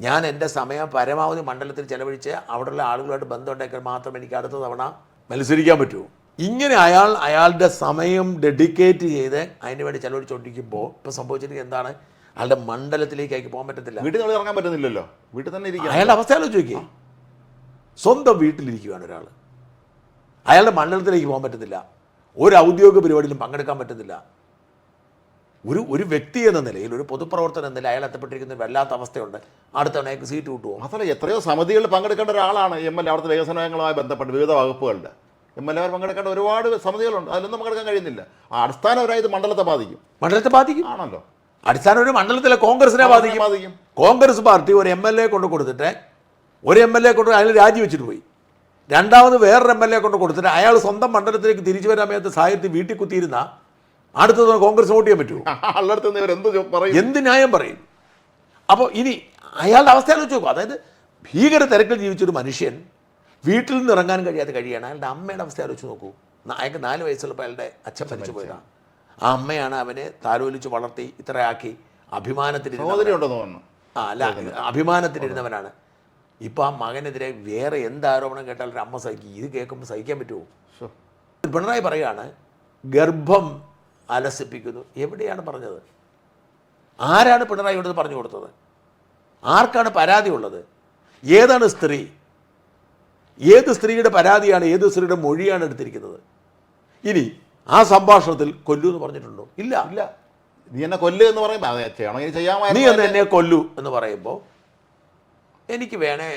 ഞാൻ എൻ്റെ സമയം പരമാവധി മണ്ഡലത്തിൽ ചെലവഴിച്ച് അവിടെയുള്ള ആളുകളുമായിട്ട് ബന്ധമുണ്ടെങ്കിൽ മാത്രം എനിക്ക് അടുത്ത തവണ മത്സരിക്കാൻ പറ്റൂ. ഇങ്ങനെ അയാളുടെ സമയം ഡെഡിക്കേറ്റ് ചെയ്ത് അതിന് വേണ്ടി ചെലവഴിച്ചുകൊണ്ടിരിക്കുമ്പോൾ ഇപ്പോൾ സംഭവിച്ചിരിക്കുന്നത് എന്താണ്? അയാളുടെ മണ്ഡലത്തിലേക്ക് പോകാൻ പറ്റത്തില്ല. വീട്ടിൽ നിന്ന് ഇറങ്ങാൻ പറ്റുന്നില്ലല്ലോ, വീട്ടിൽ തന്നെ ഇരിക്കുക. അയാളുടെ അവസ്ഥ ആലോചിക്കുക. സ്വന്തം വീട്ടിലിരിക്കുകയാണ് ഒരാൾ, അയാളുടെ മണ്ഡലത്തിലേക്ക് പോകാൻ പറ്റുന്നില്ല, ഒരു ഔദ്യോഗിക പരിപാടിയിലും പങ്കെടുക്കാൻ പറ്റുന്നില്ല. ഒരു വ്യക്തി എന്ന നിലയിൽ, ഒരു പൊതുപ്രവർത്തനം എന്ന നിലയിൽ അയാൾ എത്തപ്പെട്ടിരിക്കുന്ന ഒരു വല്ലാത്ത അവസ്ഥയുണ്ട്. അടുത്ത തവണ അയാൾക്ക് സീറ്റ് കിട്ടുമോ? അതല്ല, എത്രയോ സമിതികളിൽ പങ്കെടുക്കേണ്ട ഒരാളാണ് MLA. അവിടുത്തെ വികസനങ്ങളുമായി ബന്ധപ്പെട്ട് വിവിധ വകുപ്പുകളുടെ MLA പങ്കെടുക്കേണ്ട ഒരുപാട് സമിതികളുണ്ട്. അതിലൊന്നും പങ്കെടുക്കാൻ കഴിയുന്നില്ല. അടിസ്ഥാനപരമായി ഇത് മണ്ഡലത്തെ ബാധിക്കും. മണ്ഡലത്തെ ബാധിക്കും ആണല്ലോ. അടിസ്ഥാനം ഒരു മണ്ഡലത്തിലെ കോൺഗ്രസിനെ ബാധിക്കും. കോൺഗ്രസ് പാർട്ടി ഒരു MLA കൊണ്ട് കൊടുത്തിട്ട് ഒരു MLA കൊണ്ട് അയാൾ രാജിവെച്ചിട്ട് പോയി. രണ്ടാമത് വേറൊരു MLA കൊണ്ട് കൊടുത്തിട്ട് അയാൾ സ്വന്തം മണ്ഡലത്തിലേക്ക് തിരിച്ചു വരാൻ മേത്ത സാഹചര്യത്തിൽ വീട്ടിൽ കുത്തിയിരുന്ന അടുത്തത് കോൺഗ്രസ് വോട്ട് ചെയ്യാൻ പറ്റുമോ? എന്ത് ന്യായം പറയും? അപ്പോൾ ഇനി അയാളുടെ അവസ്ഥ ആലോചിച്ച് നോക്കും. അതായത് ഭീകര തിരക്കിൽ ജീവിച്ചൊരു മനുഷ്യൻ വീട്ടിൽ നിന്ന് ഇറങ്ങാൻ കഴിയാതെ കഴിയാണ്. അയാളുടെ അമ്മയുടെ അവസ്ഥ ആലോചിച്ച് നോക്കൂ. അയാൾക്ക് 4 വയസ്സുള്ളപ്പോൾ അയാളുടെ അച്ഛൻ മരിച്ചു പോയതാണ്. ആ അമ്മയാണ് അവനെ താലോലിച്ച് വളർത്തി ഇത്രയാക്കി അഭിമാനത്തിലിരുന്നവനാണ്. ഇപ്പം ആ മകനെതിരെ വേറെ എന്ത് ആരോപണം കേട്ടാൽ ഒരു അമ്മ സഹിക്കും. ഇത് കേൾക്കുമ്പോൾ സഹിക്കാൻ പറ്റുമോ? പിണറായി പറയാണ് ഗർഭം അലസിപ്പിക്കുന്നു. എവിടെയാണ് പറഞ്ഞത്? ആരാണ് പിണറായിയോട് പറഞ്ഞു കൊടുത്തത്? ആർക്കാണ് പരാതി ഉള്ളത്? ഏതാണ് സ്ത്രീ? ഏത് സ്ത്രീയുടെ പരാതിയാണ്, ഏത് സ്ത്രീയുടെ മൊഴിയാണ് എടുത്തിരിക്കുന്നത്? ഇനി ആ സംഭാഷണത്തിൽ കൊല്ലു എന്ന് പറഞ്ഞിട്ടുണ്ടോ? ഇല്ല. നീ എന്നെ കൊല്ലു എന്ന് പറയുമ്പോൾ നീ എന്ന് എന്നെ കൊല്ലു എന്ന് പറയുമ്പോൾ എനിക്ക് വേണേ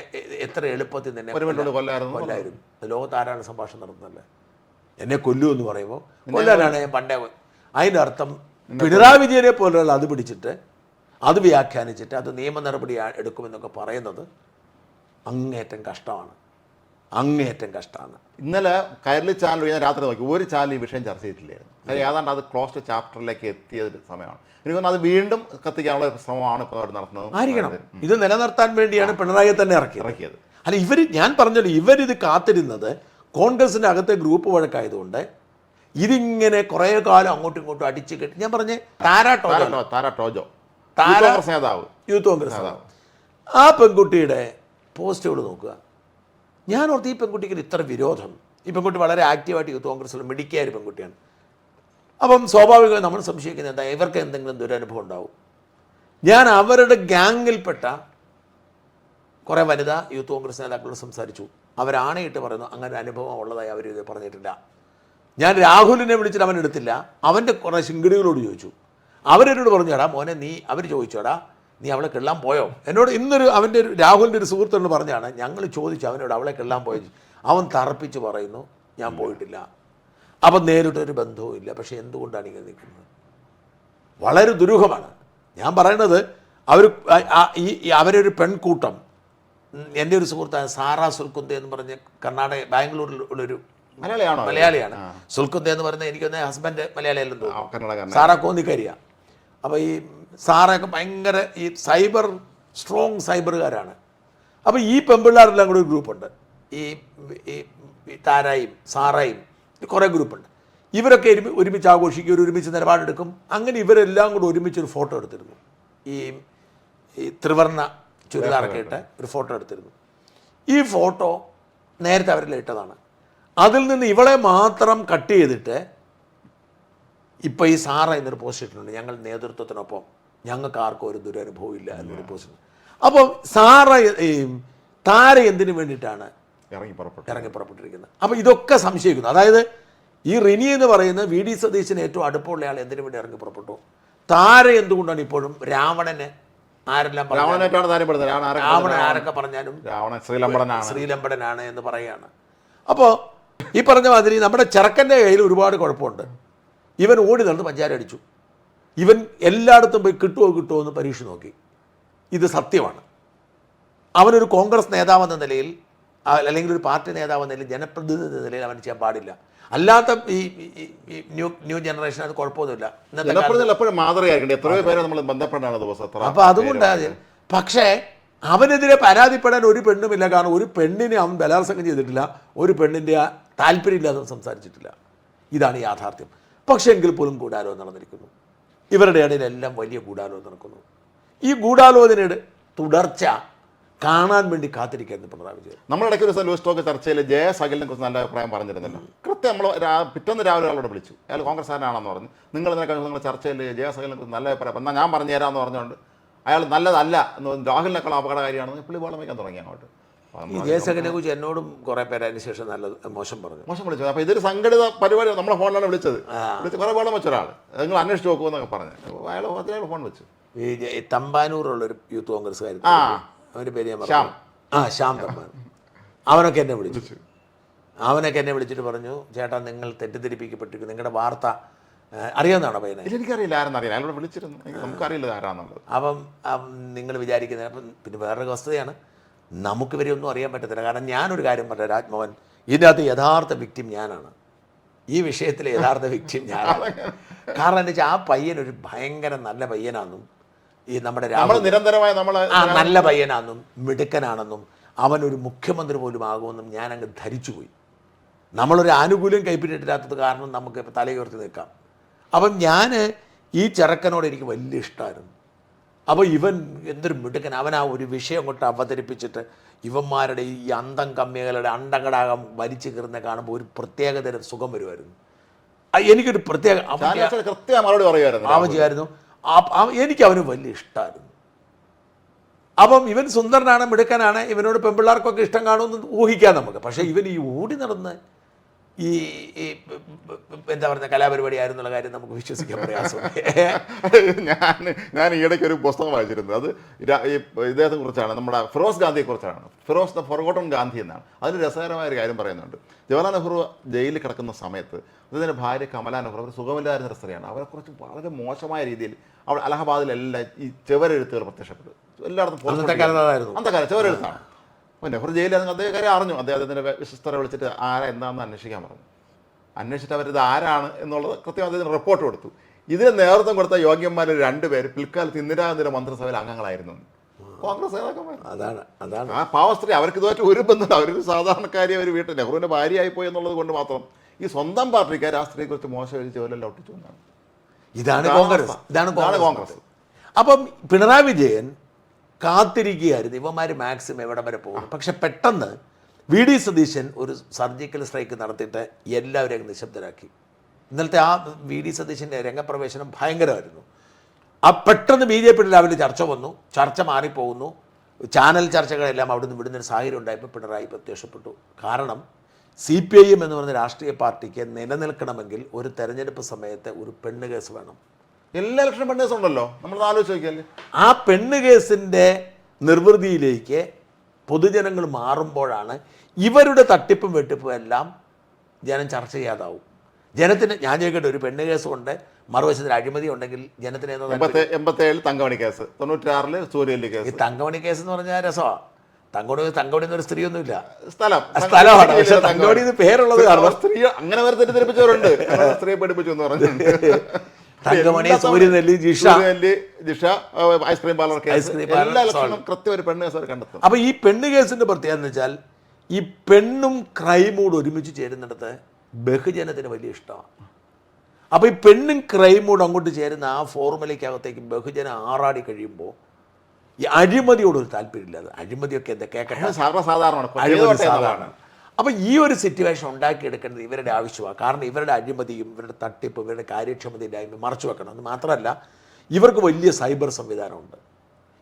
എത്ര എളുപ്പത്തിൽ തന്നെ കൊല്ലായിരുന്നു. ലോകത്ത് ആരാണ് സംഭാഷണം നടത്തുന്നല്ലേ? എന്നെ കൊല്ലു എന്ന് പറയുമ്പോൾ കൊല്ലാനാണ് ഞാൻ പണ്ടേ. അതിൻ്റെ അർത്ഥം പിണറായി വിജയനെ പോലെയുള്ള അത് പിടിച്ചിട്ട് അത് വ്യാഖ്യാനിച്ചിട്ട് അത് നിയമ നടപടി എടുക്കുമെന്നൊക്കെ പറയുന്നത് അങ്ങേയറ്റം കഷ്ടമാണ്. ഇന്നലെ കൈരളി ചാനൽ ഞാൻ രാത്രി നോക്കി, ഒരു ചാനൽ ഈ വിഷയം ചർച്ച ചെയ്തിട്ടില്ലായിരുന്നു. ഏതാണ്ട് അത് ക്ലോസ്ഡ് ചാപ്റ്ററിലേക്ക് എത്തിയ സമയമാണ്. എനിക്ക് തോന്നുന്നു അത് വീണ്ടും കത്തിക്കാനുള്ള ശ്രമമാണ് ഇപ്പോൾ അവർ നടത്തുന്നത്. ആയിരിക്കണം. ഇത് നിലനിർത്താൻ വേണ്ടിയാണ് പിണറായിയെ തന്നെ ഇറക്കിയത്. അല്ല, ഞാൻ പറഞ്ഞല്ലോ, ഇവരിത് കാത്തിരുന്നത് കോൺഗ്രസിൻ്റെ അകത്തെ ഗ്രൂപ്പ് വഴക്കായതുകൊണ്ട് ഇതിങ്ങനെ കുറേ കാലം അങ്ങോട്ടും ഇങ്ങോട്ടും അടിച്ചു കെട്ടി. ഞാൻ പറഞ്ഞേ താരാ ടോജോ യൂത്ത് കോൺഗ്രസ് നേതാവ്, ആ പെൺകുട്ടിയുടെ പോസ്റ്റുകൾ നോക്കുക. ഞാൻ ഓർത്ത് ഈ പെൺകുട്ടിക്ക് ഇത്ര വിരോധം. ഈ പെൺകുട്ടി വളരെ ആക്റ്റീവായിട്ട് യൂത്ത് കോൺഗ്രസ്സിൽ മിടിക്കായ ഒരു പെൺകുട്ടിയാണ്. അപ്പം സ്വാഭാവികമായി നമ്മൾ സംശയിക്കുന്നത് എന്താ, ഇവർക്ക് എന്തെങ്കിലും ദുരനുഭവം ഉണ്ടാവും. ഞാൻ അവരുടെ ഗ്യാങ്ങിൽപ്പെട്ട കുറേ വനിതാ യൂത്ത് കോൺഗ്രസ് നേതാക്കളോട് സംസാരിച്ചു. അവരാണയിട്ട് പറയുന്നു അങ്ങനെ അനുഭവം ഉള്ളതായി അവർ ഇത് പറഞ്ഞിട്ടില്ല. ഞാൻ രാഹുലിനെ വിളിച്ചിട്ട് അവൻ എടുത്തില്ല. അവൻ്റെ കുറേ ശിങ്കിടികളോട് ചോദിച്ചു. അവരെന്നോട് പറഞ്ഞോടാ മോനെ അവർ ചോദിച്ചോടാ നീ അവളെ കിള്ളാൻ പോയോ? എന്നോട് ഇന്നൊരു രാഹുലിൻ്റെ ഒരു സുഹൃത്തിനോട് പറഞ്ഞാണ്, ഞങ്ങൾ ചോദിച്ചു അവനോട് അവളെ കിള്ളാൻ പോയത്. അവൻ തറപ്പിച്ച് പറയുന്നു ഞാൻ പോയിട്ടില്ല. അപ്പം നേരിട്ടൊരു ബന്ധവും ഇല്ല. പക്ഷേ എന്തുകൊണ്ടാണ് ഇങ്ങനെ നിൽക്കുന്നത്? വളരെ ദുരൂഹമാണ്. ഞാൻ പറയുന്നത് അവരൊരു പെൺകൂട്ടം, എൻ്റെ ഒരു സുഹൃത്തായ സാറാ സുൽക്കുന്ദെ എന്ന് പറഞ്ഞ് ബാംഗ്ലൂരിൽ ഉള്ളൊരു മലയാളിയാണ്. സുൽക്കുന്ദെ എന്ന് പറയുന്നത് എനിക്കൊന്ന് ഹസ്ബൻഡ് മലയാളിയല്ലെന്ന് തോന്നുന്നു. സാറാ കോന്നിക്കരിയാണ്. അപ്പോൾ ഈ സാറൊക്കെ ഭയങ്കര ഈ സ്ട്രോങ് സൈബറുകാരാണ്. അപ്പോൾ ഈ പെമ്പിള്ളാരെല്ലാം കൂടെ ഒരു ഗ്രൂപ്പുണ്ട്. ഈ താരായും സാറയും കുറേ ഗ്രൂപ്പുണ്ട്. ഇവരൊക്കെ ഒരുമിച്ച് ആഘോഷിക്കും, ഒരുമിച്ച് നിലപാടെടുക്കും. അങ്ങനെ ഇവരെല്ലാം കൂടെ ഒരുമിച്ചൊരു ഫോട്ടോ എടുത്തിരുന്നു. ഈ ത്രിവർണ്ണ ചുരിദാറൊക്കെ ഇട്ട് ഒരു ഫോട്ടോ എടുത്തിരുന്നു. ഈ ഫോട്ടോ നേരത്തെ അവരെല്ലാം ഇട്ടതാണ്. അതിൽ നിന്ന് ഇവളെ മാത്രം കട്ട് ചെയ്തിട്ട് ഇപ്പോൾ ഈ സാറ എന്നൊരു പോസ്റ്റ് ഇട്ടിട്ടുണ്ട്, ഞങ്ങൾ നേതൃത്വത്തിനൊപ്പം ഞങ്ങൾക്ക് ആർക്കും ഒരു ദുരനുഭവം ഇല്ല എന്നൊരു പോസ്റ്റ്. അപ്പോൾ താര എന്തിനു വേണ്ടിയിട്ടാണ് ഇറങ്ങി പുറപ്പെട്ടിരിക്കുന്നത്? അപ്പോൾ ഇതൊക്കെ സംശയിക്കുന്നു. അതായത് ഈ റിനി എന്ന് പറയുന്ന VD സതീശന് ഏറ്റവും അടുപ്പമുള്ള ആൾ എന്തിനു വേണ്ടി ഇറങ്ങി പുറപ്പെട്ടു? താര എന്തുകൊണ്ടാണ് ഇപ്പോഴും രാവണന് ആരെല്ലാം രാവണൻ ആരൊക്കെ പറഞ്ഞാലും ശ്രീലമ്പടനാണ് എന്ന് പറയുകയാണ്. അപ്പോൾ ഈ പറഞ്ഞ മാതിരി നമ്മുടെ ചെറുക്കൻ്റെ കയ്യിൽ ഒരുപാട് കുഴപ്പമുണ്ട്. ഇവൻ ഓടി നടന്ന് പഞ്ചാര അടിച്ചു. ഇവൻ എല്ലായിടത്തും പോയി കിട്ടുമോ എന്ന് പരീക്ഷ നോക്കി. ഇത് സത്യമാണ്. അവനൊരു കോൺഗ്രസ് നേതാവെന്ന നിലയിൽ അല്ലെങ്കിൽ ഒരു പാർട്ടി നേതാവെന്ന നിലയിൽ ജനപ്രതിനിധി എന്ന നിലയിൽ അവൻ ചെയ്യാൻ പാടില്ല. അല്ലാത്ത ഈ ന്യൂ ജനറേഷൻ അത് കുഴപ്പമൊന്നുമില്ല. അപ്പോൾ അതുകൊണ്ടാണ്. പക്ഷേ അവനെതിരെ പരാതിപ്പെടാൻ ഒരു പെണ്ണുമില്ല. കാരണം ഒരു പെണ്ണിനെ അവൻ ബലാത്സംഗം ചെയ്തിട്ടില്ല, ഒരു പെണ്ണിൻ്റെ താല്പര്യമില്ലാതെ സംസാരിച്ചിട്ടില്ല. ഇതാണ് യാഥാർത്ഥ്യം. പക്ഷേ എങ്കിൽ പോലും ഗൂഢാലോചന നടന്നിരിക്കുന്നു. ഇവരുടെ ഇടയിലെല്ലാം വലിയ ഗൂഢാലോചന നടക്കുന്നു. ഈ ഗൂഢാലോചനയുടെ തുടർച്ച കാണാൻ വേണ്ടി കാത്തിരിക്കുന്നു പിണറായി വിജയൻ. നമ്മളിടയ്ക്ക് ഒരു ലൂസ് ടോക്ക് ചർച്ചയിൽ ജയസകലിനെ കുറിച്ച് നല്ല അഭിപ്രായം പറഞ്ഞിരുന്നല്ലോ. കൃത്യം നമ്മൾ പിറ്റേന്ന് രാവിലെ ആളോട് വിളിച്ചു, അയാൾ കോൺഗ്രസ്സുകാരനാണെന്ന് പറഞ്ഞു. നിങ്ങൾ ചർച്ചയിൽ ജയസകലിനെ കുറിച്ച് നല്ല അഭിപ്രായം, എന്നാൽ ഞാൻ പറഞ്ഞു തരാമെന്ന് പറഞ്ഞുകൊണ്ട് അയാൾ നല്ലതല്ല എന്ന് പറഞ്ഞു, രാഹുലിനേക്കാൾ അപകടകാരിയാണെന്ന് പുള്ളി വളം വയ്ക്കാൻ തുടങ്ങി അങ്ങോട്ട്. ഈ ജയസകലിനെ കുറിച്ച് എന്നോടും കുറേ പേര് അതിന് ശേഷം നല്ല മോശം വിളിച്ചത്. അപ്പോൾ ഇതൊരു സംഘടിത പരിപാടി, നമ്മളെ ഫോണിലാണ് വിളിച്ചത്. കുറേ വളം വെച്ച ഒരാൾ, നിങ്ങൾ അന്വേഷിച്ച് നോക്കുമെന്നൊക്കെ പറഞ്ഞു. അയാൾ ഫോൺ വെച്ചു. ഈ തമ്പാനൂറുള്ളൊരു യൂത്ത് കോൺഗ്രസ്സുകാരൻ, അവൻ്റെ പേര് ഞാൻ ശ്യാം. ശ്യാം തമ്പാൻ. അവനൊക്കെ എന്നെ വിളിച്ചിട്ട് പറഞ്ഞു, ചേട്ടാ നിങ്ങൾ തെറ്റിദ്ധരിപ്പിക്കപ്പെട്ടിരിക്കും, നിങ്ങളുടെ വാർത്ത അറിയാവുന്നതാണോ പയ്യനെ? എനിക്കറിയില്ല, ആരെന്നറിയില്ല, അയാളോട് വിളിച്ചിരുന്നു, നമുക്കറിയില്ല ആരാന്നുള്ളത്. അപ്പം നിങ്ങൾ വിചാരിക്കുന്നത്. അപ്പം പിന്നെ വേറൊരു വസ്തുതയാണ്, നമുക്ക് ഇവരെ ഒന്നും അറിയാൻ പറ്റത്തില്ല. കാരണം ഞാനൊരു കാര്യം പറഞ്ഞു, രാജ്മോഹൻ, ഇതിനകത്ത് യഥാർത്ഥ വിക്ടിം ഞാനാണ്. ഈ വിഷയത്തിലെ യഥാർത്ഥ വിക്ടിം ഞാനാണ്. കാരണം എന്താ വെച്ചാൽ ആ പയ്യനൊരു ഭയങ്കര നല്ല പയ്യനാണെന്നും, ഈ നമ്മുടെ നിരന്തരമായി നല്ല പയ്യനാണെന്നും മിടുക്കനാണെന്നും അവനൊരു മുഖ്യമന്ത്രി പോലും ആകുമെന്നും ഞാൻ അങ്ങ് ധരിച്ചുപോയി. നമ്മളൊരു ആനുകൂല്യം കൈപ്പറ്റിയിട്ടില്ലാത്തത് കാരണം നമുക്ക് ഇപ്പോൾ തലയുയർത്തി നിൽക്കാം. അപ്പം ഞാൻ ഈ ചെറുക്കനോട് എനിക്ക് വലിയ ഇഷ്ടമായിരുന്നു. അപ്പോൾ ഇവൻ എന്തൊരു മിടുക്കൻ, അവൻ ആ ഒരു വിഷയം കൊണ്ട് അവതരിപ്പിച്ചിട്ട് ഇവന്മാരുടെ ഈ അന്തം കമ്മികളുടെ അണ്ടകടാകം വലിച്ചു കീറുന്ന കാണുമ്പോൾ ഒരു പ്രത്യേകതരം സുഖം വരുമായിരുന്നു. എനിക്കൊരു പ്രത്യേക അവധിയായിരുന്നു. എനിക്ക് അവന് വലിയ ഇഷ്ടമായിരുന്നു. അപ്പം ഇവൻ സുന്ദരനാണ്, മിടുക്കനാണ്, ഇവനോട് പെൺപിള്ളേർക്കൊക്കെ ഇഷ്ടം കാണുമെന്ന് ഊഹിക്കാം നമുക്ക്. പക്ഷേ ഇവൻ ഈ ഓടി നടന്ന് ഈ എന്താ പറയുക കലാപരിപാടി ആയിരുന്നുള്ള കാര്യം നമുക്ക് വിശ്വസിക്കാൻ പ്രയാസമുണ്ട്. ഞാൻ ഈയിടയ്ക്ക് ഒരു പുസ്തകം വായിച്ചിരുന്നത്, അത് ഇദ്ദേഹത്തെ കുറിച്ചാണ്, നമ്മുടെ ഫിറോസ് ഗാന്ധിയെ കുറിച്ചാണ്. ഫിറോസ് ദ ഫൊർഗോട്ടൺ ഗാന്ധി എന്നാണ്. അതിന് രസകരമായ ഒരു കാര്യം പറയുന്നുണ്ട്. ജവഹർലാൽ നെഹ്റു ജയിലിൽ കിടക്കുന്ന സമയത്ത് അദ്ദേഹത്തിൻ്റെ ഭാര്യ കമലാ നെഹ്റു അവർ സുഖമില്ലായിരുന്ന ഒരു സ്ത്രീയാണ്. അവരെക്കുറിച്ച് വളരെ മോശമായ രീതിയിൽ അവിടെ അലഹബാദിലെല്ലാം ഈ ചുവരെഴുത്തുകൾ പ്രത്യക്ഷപ്പെട്ടു. എല്ലായിടത്തും അന്തക്കാലം ചുവരെഴുത്താണ്. അപ്പോൾ നെഹ്റു ജയിലിൽ അദ്ദേഹം അറിഞ്ഞു. അദ്ദേഹത്തിൻ്റെ വിശ്വസ്തരെ വിളിച്ചിട്ട് ആരാ എന്താണെന്ന് അന്വേഷിക്കാൻ പറഞ്ഞു. അന്വേഷിച്ചിട്ട് അവരിത് ആരാണ് എന്നുള്ളത് കൃത്യം അദ്ദേഹത്തിന് റിപ്പോർട്ട് കൊടുത്തു. ഇതിന് നേതൃത്വം കൊടുത്ത യോഗ്യന്മാരിൽ 2 പേര് പിൽക്കാലത്ത് ഇന്ദിരാഗാന്ധിയുടെ മന്ത്രിസഭയിൽ അംഗങ്ങളായിരുന്നു. കോൺഗ്രസ് നേതാക്കന്മാർ. അതാണ് ആ പാവസ്ത്രീ, അവർക്ക് ഇതുമായിട്ട് ഒരു ബന്ധമില്ല. അവരൊരു സാധാരണക്കാരി, അവർ വീട്ടിൽ നെഹ്റുവിൻ്റെ ഭാര്യയായിപ്പോയി എന്നുള്ളത് കൊണ്ട് മാത്രം ഈ സ്വന്തം പാർട്ടിക്കാർ ആ സ്ത്രീയെക്കുറിച്ച് മോശം എഴുതി ജോലിയെല്ലാം ഒട്ടിച്ചു എന്നാണ്. ഇതാണ് കോൺഗ്രസ്. അപ്പം പിണറായി വിജയൻ കാത്തിരിക്കുകയായിരുന്നു ഇവന്മാർ മാക്സിമം എവിടെ വരെ പോകും. പക്ഷെ പെട്ടെന്ന് VD സതീശൻ ഒരു സർജിക്കൽ സ്ട്രൈക്ക് നടത്തിയിട്ട് എല്ലാവരെയും നിശബ്ദരാക്കി. ഇന്നലത്തെ ആ VD സതീശൻ്റെ രംഗപ്രവേശനം ഭയങ്കരമായിരുന്നു. ആ പെട്ടെന്ന് BJP ലെവലിൽ ചർച്ച വന്നു, ചർച്ച മാറിപ്പോകുന്നു. ചാനൽ ചർച്ചകളെല്ലാം അവിടുന്ന് വിടുന്നൊരു സാഹചര്യം ഉണ്ടായപ്പോൾ പിണറായി പ്രത്യക്ഷപ്പെട്ടു. കാരണം CPIM എന്ന് പറയുന്ന രാഷ്ട്രീയ പാർട്ടിക്ക് നിലനിൽക്കണമെങ്കിൽ ഒരു തെരഞ്ഞെടുപ്പ് സമയത്ത് ഒരു പെണ്ണ് കേസ് വേണം. എല്ലാ ലക്ഷണം പെണ്ണ് കേസ് ഉണ്ടല്ലോ, നമ്മൾ ആലോചിച്ച് നോക്കിയാൽ. ആ പെണ്ണ് കേസിൻ്റെ നിർവൃതിയിലേക്ക് പൊതുജനങ്ങൾ മാറുമ്പോഴാണ് ഇവരുടെ തട്ടിപ്പും വെട്ടിപ്പും എല്ലാം ജനം ചർച്ച ചെയ്യാതാവും. ജനത്തിന് ഞാൻ ചോദിക്കട്ടെ, ഒരു പെണ്ണ് കേസ് കൊണ്ട് മറുവശത്തിൽ അഴിമതി ഉണ്ടെങ്കിൽ ജനത്തിന് 87 തങ്കമണി കേസ്, 96 സൂര്യലി കേസ്. ഈ തങ്കമണി കേസ് എന്ന് പറഞ്ഞാൽ രസമാണ്. തങ്കമണി എന്നൊരു സ്ത്രീ ഒന്നുമില്ല, സ്ഥലമാണ്. പക്ഷെ തങ്കമണി എന്ന് പേരുള്ളത് കാരണം സ്ത്രീ അങ്ങനെ വേറെ തെറ്റിദ്ധരിപ്പിച്ചവരുണ്ട്. സ്ത്രീയെ പഠിപ്പിച്ചു എന്ന് പറഞ്ഞു. Thankamani, Suryanelli, Jisha, ice cream parlour case, എല്ലാ ലക്ഷണം കൃത്യം ഒരു പെണ്ണ് കേസ് കണ്ടെത്തും. അപ്പൊ ഈ പെണ്ണ് കേസിന്റെ പ്രത്യേകത എന്ന് വെച്ചാൽ ഈ പെണ്ണും ക്രൈമൂടെ ഒരുമിച്ച് ചേരുന്നിടത്ത് ബഹുജനത്തിന് വലിയ ഇഷ്ടമാണ്. അപ്പോൾ ഈ പെണ്ണും ക്രൈമൂടെ അങ്ങോട്ട് ചേരുന്ന ആ ഫോർമുലയ്ക്കകത്തേക്ക് ബഹുജനം ആറാടി കഴിയുമ്പോൾ ഈ അഴിമതിയോടൊരു താല്പര്യമില്ലാതെ, അഴിമതിയൊക്കെ എന്താ കേൾക്കട്ടെ, സാധാരണ. അപ്പോൾ ഈ ഒരു സിറ്റുവേഷൻ ഉണ്ടാക്കിയെടുക്കേണ്ടത് ഇവരുടെ ആവശ്യമാണ്. കാരണം ഇവരുടെ അഴിമതിയും ഇവരുടെ തട്ടിപ്പും ഇവരുടെ കാര്യക്ഷമതയില്ലായ്മ മറച്ചു വെക്കണം. അത് മാത്രമല്ല, ഇവർക്ക് വലിയ സൈബർ സംവിധാനമുണ്ട്.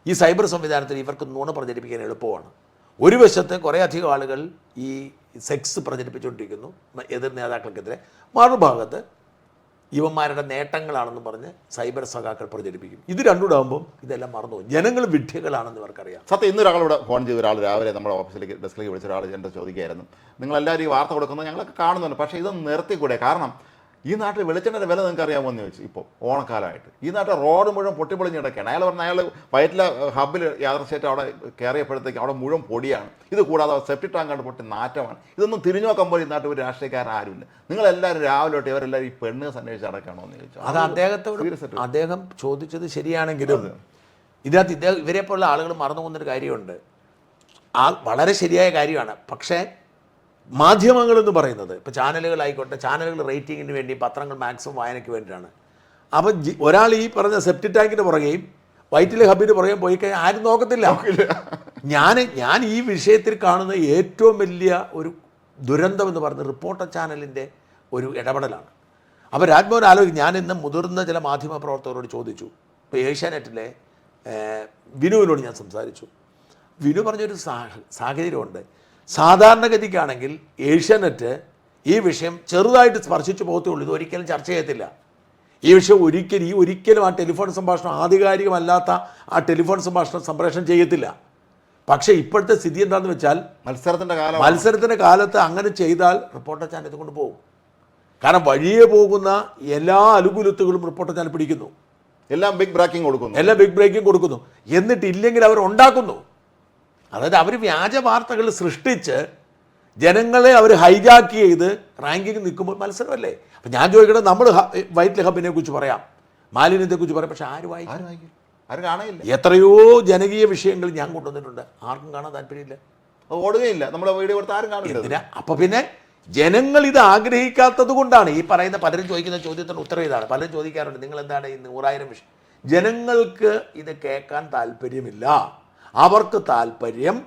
ഈ സൈബർ സംവിധാനത്തിൽ ഇവർക്ക് നുണ പ്രചരിപ്പിക്കാൻ എളുപ്പമാണ്. ഒരു വശത്ത് കുറേ അധികം ആളുകൾ ഈ സെക്സ് പ്രചരിപ്പിച്ചുകൊണ്ടിരിക്കുന്നു എതിർ നേതാക്കൾക്കെതിരെ, മറുഭാഗത്ത് ഇവന്മാരുടെ നേട്ടങ്ങളാണെന്ന് പറഞ്ഞ് സൈബർ സഖാക്കൾ പ്രചരിപ്പിക്കും. ഇത് രണ്ടുകൂടാകുമ്പോൾ ഇതെല്ലാം മറന്നു പോകും. ജനങ്ങൾ വിഡ്ഢികളാണെന്ന് ഇവർക്കറിയാം. സത്യം, ഇന്നൊരാളിവിടെ ഫോൺ ചെയ്ത ഒരാൾ രാവിലെ നമ്മുടെ ഓഫീസിലേക്ക് ഡെസ്കിലേക്ക് വിളിച്ച ഒരാൾ എൻ്റെ ചോദിക്കുകയായിരുന്നു, നിങ്ങളെല്ലാവരും ഈ വാർത്ത കൊടുക്കുന്നത് ഞങ്ങളൊക്കെ കാണുന്നുണ്ട്, പക്ഷേ ഇതൊന്ന് നിർത്തിക്കൂടെ? കാരണം ഈ നാട്ടിൽ വെളിച്ചെണ്ണയുടെ വില നിങ്ങൾക്ക് അറിയാമോ എന്ന് ചോദിച്ചു. ഇപ്പോൾ ഓണക്കാലമായിട്ട് ഈ നാട്ടിൽ റോഡ് മുഴുവൻ പൊട്ടിപ്പൊളിഞ്ഞ് കിടക്കുകയാണ്. അയാൾ പറഞ്ഞ അയാൾ വയറ്റിലെ ഹബ്ബിൽ യാദൃശ്യമായിട്ട് അവിടെ കയറിയപ്പോഴത്തേക്ക് അവിടെ മുഴുവൻ പൊടിയാണ്. ഇത് കൂടാതെ സെപ്റ്റിക് ടാങ്ക് കണ്ട് പൊട്ടി നാറ്റമാണ്. ഇതൊന്നും തിരിഞ്ഞു നോക്കുമ്പോൾ ഈ നാട്ടിൽ ഒരു രാഷ്ട്രീയക്കാരൻ ആരുമില്ല. നിങ്ങളെല്ലാവരും രാവിലെ തൊട്ട് ഇവരെല്ലാവരും ഈ പെണ്ണ് അന്വേഷിച്ച് അടയ്ക്കണോ എന്ന് ചോദിച്ചു. അത് അദ്ദേഹം ചോദിച്ചത് ശരിയാണെങ്കിലും ഇതിനകത്ത് ഇവരെ പോലുള്ള ആളുകൾ മറന്നു പോകുന്നൊരു കാര്യമുണ്ട്. വളരെ ശരിയായ കാര്യമാണ്. പക്ഷേ മാധ്യമങ്ങളെന്ന് പറയുന്നത് ഇപ്പോൾ ചാനലുകളായിക്കോട്ടെ, ചാനലുകൾ റേറ്റിങ്ങിന് വേണ്ടി, പത്രങ്ങൾ മാക്സിമം വായനയ്ക്ക് വേണ്ടിയിട്ടാണ്. അപ്പം ഒരാൾ ഈ പറഞ്ഞ സെപ്റ്റി ടാങ്കിൻ്റെ പുറകെയും വൈറ്റിലെ ഹബിൻ്റെ പുറകെയും പോയി കഴിഞ്ഞാൽ ആരും നോക്കത്തില്ല. ഞാൻ ഈ വിഷയത്തിൽ കാണുന്ന ഏറ്റവും വലിയ ഒരു ദുരന്തം എന്ന് പറയുന്നത് റിപ്പോർട്ടർ ചാനലിൻ്റെ ഒരു ഇടപെടലാണ്. അപ്പോൾ രാജ്മോഹൻ ആലോചിക്കും. ഞാൻ ഇന്ന് മുതിർന്ന ചില മാധ്യമ പ്രവർത്തകരോട് ചോദിച്ചു. ഇപ്പോൾ ഏഷ്യാനെറ്റിലെ വിനുവിനോട് ഞാൻ സംസാരിച്ചു. വിനു പറഞ്ഞൊരു സാഹചര്യമുണ്ട്. സാധാരണഗതിക്കാണെങ്കിൽ ഏഷ്യാനെറ്റ് ഈ വിഷയം ചെറുതായിട്ട് സ്പർശിച്ചു പോകത്തുള്ളൂ, ഇത് ഒരിക്കലും ചർച്ച ചെയ്യത്തില്ല. ഈ വിഷയം ഒരിക്കലും ആ ടെലിഫോൺ സംഭാഷണം, ആധികാരികമല്ലാത്ത ആ ടെലിഫോൺ സംഭാഷണം സംപ്രേഷണം ചെയ്യത്തില്ല. പക്ഷേ ഇപ്പോഴത്തെ സ്ഥിതി എന്താണെന്ന് വെച്ചാൽ മത്സരത്തിൻ്റെ കാലത്ത് അങ്ങനെ ചെയ്താൽ റിപ്പോർട്ടർ ചാനൽ ഇതുകൊണ്ട് പോകും. കാരണം വഴിയെ പോകുന്ന എല്ലാ അനുകൂലത്തുകളും റിപ്പോർട്ടർ ചാനൽ പിടിക്കുന്നു, എല്ലാം ബിഗ് ബ്രേക്കിംഗ് കൊടുക്കുന്നു. എന്നിട്ടില്ലെങ്കിൽ അവർ ഉണ്ടാക്കുന്നു. അതായത് അവർ വ്യാജ വാർത്തകൾ സൃഷ്ടിച്ച് ജനങ്ങളെ അവർ ഹൈജാക്ക് ചെയ്ത് റാങ്കിങ് നിൽക്കുമ്പോൾ മത്സരമല്ലേ. അപ്പം ഞാൻ ചോദിക്കട്ടെ, നമ്മൾ വൈറ്റ് ഹബിനെ കുറിച്ച് പറയാം, മാലിന്യത്തെക്കുറിച്ച് പറയാം, പക്ഷെ ആരും വായിക്കും? ആരും കാണയില്ല. എത്രയോ ജനകീയ വിഷയങ്ങൾ ഞാൻ കൊണ്ടുവന്നിട്ടുണ്ട്, ആർക്കും കാണാൻ താല്പര്യമില്ല, ഓടുകയില്ല. നമ്മുടെ വീഡിയോ കൊടുത്ത് ആരും കാണില്ല. അപ്പം പിന്നെ ജനങ്ങൾ ഇത് ആഗ്രഹിക്കാത്തത് കൊണ്ടാണ് ഈ പറയുന്ന പലരും ചോദിക്കുന്ന ചോദ്യത്തിന് ഉത്തരം ഇതാണ്. പലരും ചോദിക്കാറുണ്ട്, നിങ്ങൾ എന്താണ് ഈ 100,000 വിഷയം. ജനങ്ങൾക്ക് ഇത് കേൾക്കാൻ താല്പര്യമില്ല. അവർക്ക് താല്പര്യം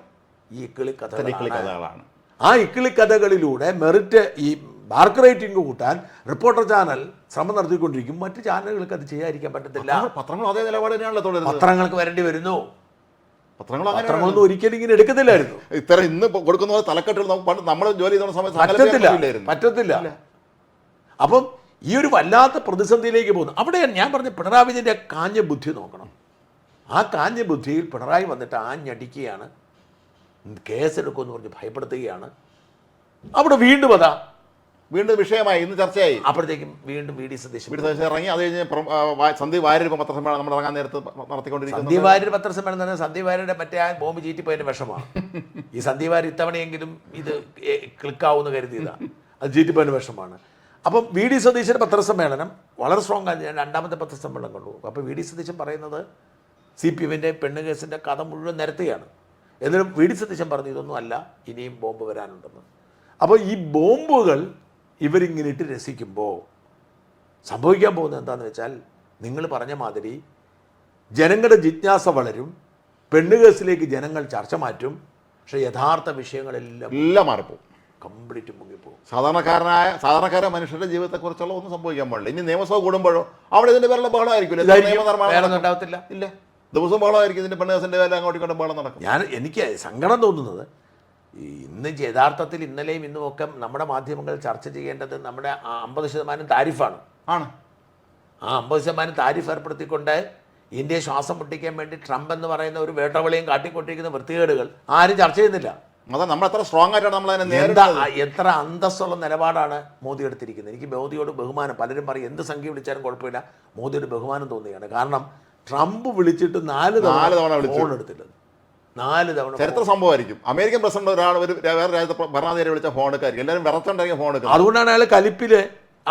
ഈ ഇക്കിളിക്കഥകളാണ്. ആ ഇക്കിളിക്കഥകളിലൂടെ മെറിറ്റ്, ഈ മാർക്ക് റേറ്റിംഗ് കൂട്ടാൻ റിപ്പോർട്ടർ ചാനൽ ശ്രമം നടത്തിക്കൊണ്ടിരിക്കും. മറ്റ് ചാനലുകൾക്ക് അത് ചെയ്യാതിരിക്കാൻ പറ്റത്തില്ല. പത്രങ്ങൾ അതേ നിലപാട് തന്നെയാണല്ലോ തുടരുന്നത്. പത്രങ്ങൾക്ക് വരേണ്ടി വരുന്നു. പത്രങ്ങളൊന്നും ഒരിക്കലും ഇങ്ങനെ എടുക്കത്തില്ലായിരുന്നു. ഇത്ര ഇന്ന് കൊടുക്കുന്ന തലക്കെട്ടുകൾ നമ്മൾ ജോലി ചെയ്യുന്ന സമയത്ത് പറ്റത്തില്ല. അപ്പം ഈ ഒരു വല്ലാത്ത പ്രതിസന്ധിയിലേക്ക് പോകുന്നു. അവിടെ ഞാൻ പറഞ്ഞ പിണറായി വിജയൻ്റെ കാഞ്ഞ ബുദ്ധി നോക്കണം. ആ കാഞ്ഞ ബുദ്ധിയിൽ പിണറായി വന്നിട്ട് ആഞ്ഞടിക്കുകയാണ്, കേസെടുക്കുമെന്ന് പറഞ്ഞ് ഭയപ്പെടുത്തുകയാണ്. അവിടെ വീണ്ടും വിഷയമായി, ഇന്ന് ചർച്ചയായി. അപ്പോഴത്തേക്കും വീണ്ടും വി ഡി സതീശൻ ഇറങ്ങി. അത് കഴിഞ്ഞ് സന്ദീപ് വാര്യർ പത്രസമ്മേളനം നമ്മൾ ഇറങ്ങാൻ നേരത്ത് നടത്തിക്കൊണ്ടിരിക്കുന്നത്. സന്ദീപ് വാര്യർ പത്രസമ്മേളനം തന്നെ സന്ദീപ് വാര്യരുടെ മറ്റേ ആ ബോംബ് ചീറ്റിപ്പോയതിൻ്റെ വിഷമാണ്. ഈ സന്ദീപ് വാര്യർ ഇത്തവണയെങ്കിലും ഇത് ക്ലിക്കാവുമെന്ന് കരുതിയതാണ്, അത് ചീറ്റിപ്പോയതിൻ്റെ വിഷമാണ്. അപ്പം വി ഡി സതീശൻ്റെ പത്രസമ്മേളനം വളരെ സ്ട്രോങ് ആയി. ഞാൻ രണ്ടാമത്തെ പത്രസമ്മേളനം കണ്ടു. അപ്പോൾ വി ഡി സതീശൻ പറയുന്നത് CPM-ൻ്റെ പെണ്ണ് കേസിൻ്റെ കഥ മുഴുവൻ നിരത്തുകയാണ്. എന്നിട്ടും വി ഡി സതീശൻ പറഞ്ഞു ഇതൊന്നും അല്ല, ഇനിയും ബോംബ് വരാനുണ്ടെന്ന്. അപ്പോൾ ഈ ബോംബുകൾ ഇവരിങ്ങനെ ഇട്ട് രസിക്കുമ്പോൾ സംഭവിക്കാൻ പോകുന്നത് എന്താണെന്ന് വെച്ചാൽ, നിങ്ങൾ പറഞ്ഞ മാതിരി ജനങ്ങളുടെ ജിജ്ഞാസ വളരും, പെണ്ണുകേസിലേക്ക് ജനങ്ങൾ ചർച്ച മാറ്റും. പക്ഷേ യഥാർത്ഥ വിഷയങ്ങളെല്ലാം മാറിപ്പോകും, കംപ്ലീറ്റ് മുങ്ങിപ്പോകും. സാധാരണക്കാരായ മനുഷ്യരുടെ ജീവിതത്തെക്കുറിച്ചുള്ള ഒന്നും സംഭവിക്കാൻ പാടില്ല. ഇനി നിയമസഭ കൂടുമ്പോഴോ അവിടെ ഇതിൻ്റെ പേരുള്ള ബഹളമായിരിക്കില്ല, നിയമനിർമ്മാണം ഉണ്ടാവത്തില്ല. ഇല്ല, ദിവസം ബഹളമായിരിക്കും. ഇതിൻ്റെ പെണ്ണുകേസിൻ്റെ പേരിൽ അങ്ങോട്ടും ഇങ്ങോട്ടും ബഹളം നടക്കും. എനിക്ക് സങ്കടം തോന്നുന്നത്, ഇന്ന് യഥാർത്ഥത്തിൽ ഇന്നലെയും ഇന്നും ഒക്കെ നമ്മുടെ മാധ്യമങ്ങൾ ചർച്ച ചെയ്യേണ്ടത് നമ്മുടെ 50% താരിഫാണ്. ആ 50% താരിഫ് ഏർപ്പെടുത്തിക്കൊണ്ട് ഇന്ത്യയെ ശ്വാസം മുട്ടിക്കാൻ വേണ്ടി ട്രംപ് എന്ന് പറയുന്ന ഒരു വേട്ടവിളിയും കാട്ടിക്കൊണ്ടിരിക്കുന്ന വൃത്തികേടുകൾ ആരും ചർച്ച ചെയ്യുന്നില്ല. നമ്മൾ എത്ര സ്ട്രോങ് ആയിട്ടാണ് നമ്മൾ എത്ര അന്തസ്സുള്ള നിലപാടാണ് മോദി എടുത്തിരിക്കുന്നത്. എനിക്ക് മോദിയോട് ബഹുമാനം. പലരും പറയും എന്ത് സംഖ്യ വിളിച്ചാലും കുഴപ്പമില്ല, മോദിയോട് ബഹുമാനം തോന്നുകയാണ്. കാരണം ട്രംപ് വിളിച്ചിട്ട് 4 തവണ ഫോൺ എടുത്തില്ല. 4 തവണ. ചരിത്ര സംഭവമായിരിക്കും. അമേരിക്കൻ പ്രസിഡന്റ് ഒരാൾ വേറെ രാജ്യത്തെ ഭരണാധികാരി വിളിച്ച ഫോൺ എടുക്കായിരിക്കും. എല്ലാവരും വിറച്ചുണ്ടാക്കിയ ഫോൺ എടുക്കും. അതുകൊണ്ടാണ് അയാൾ കലിപ്പിൽ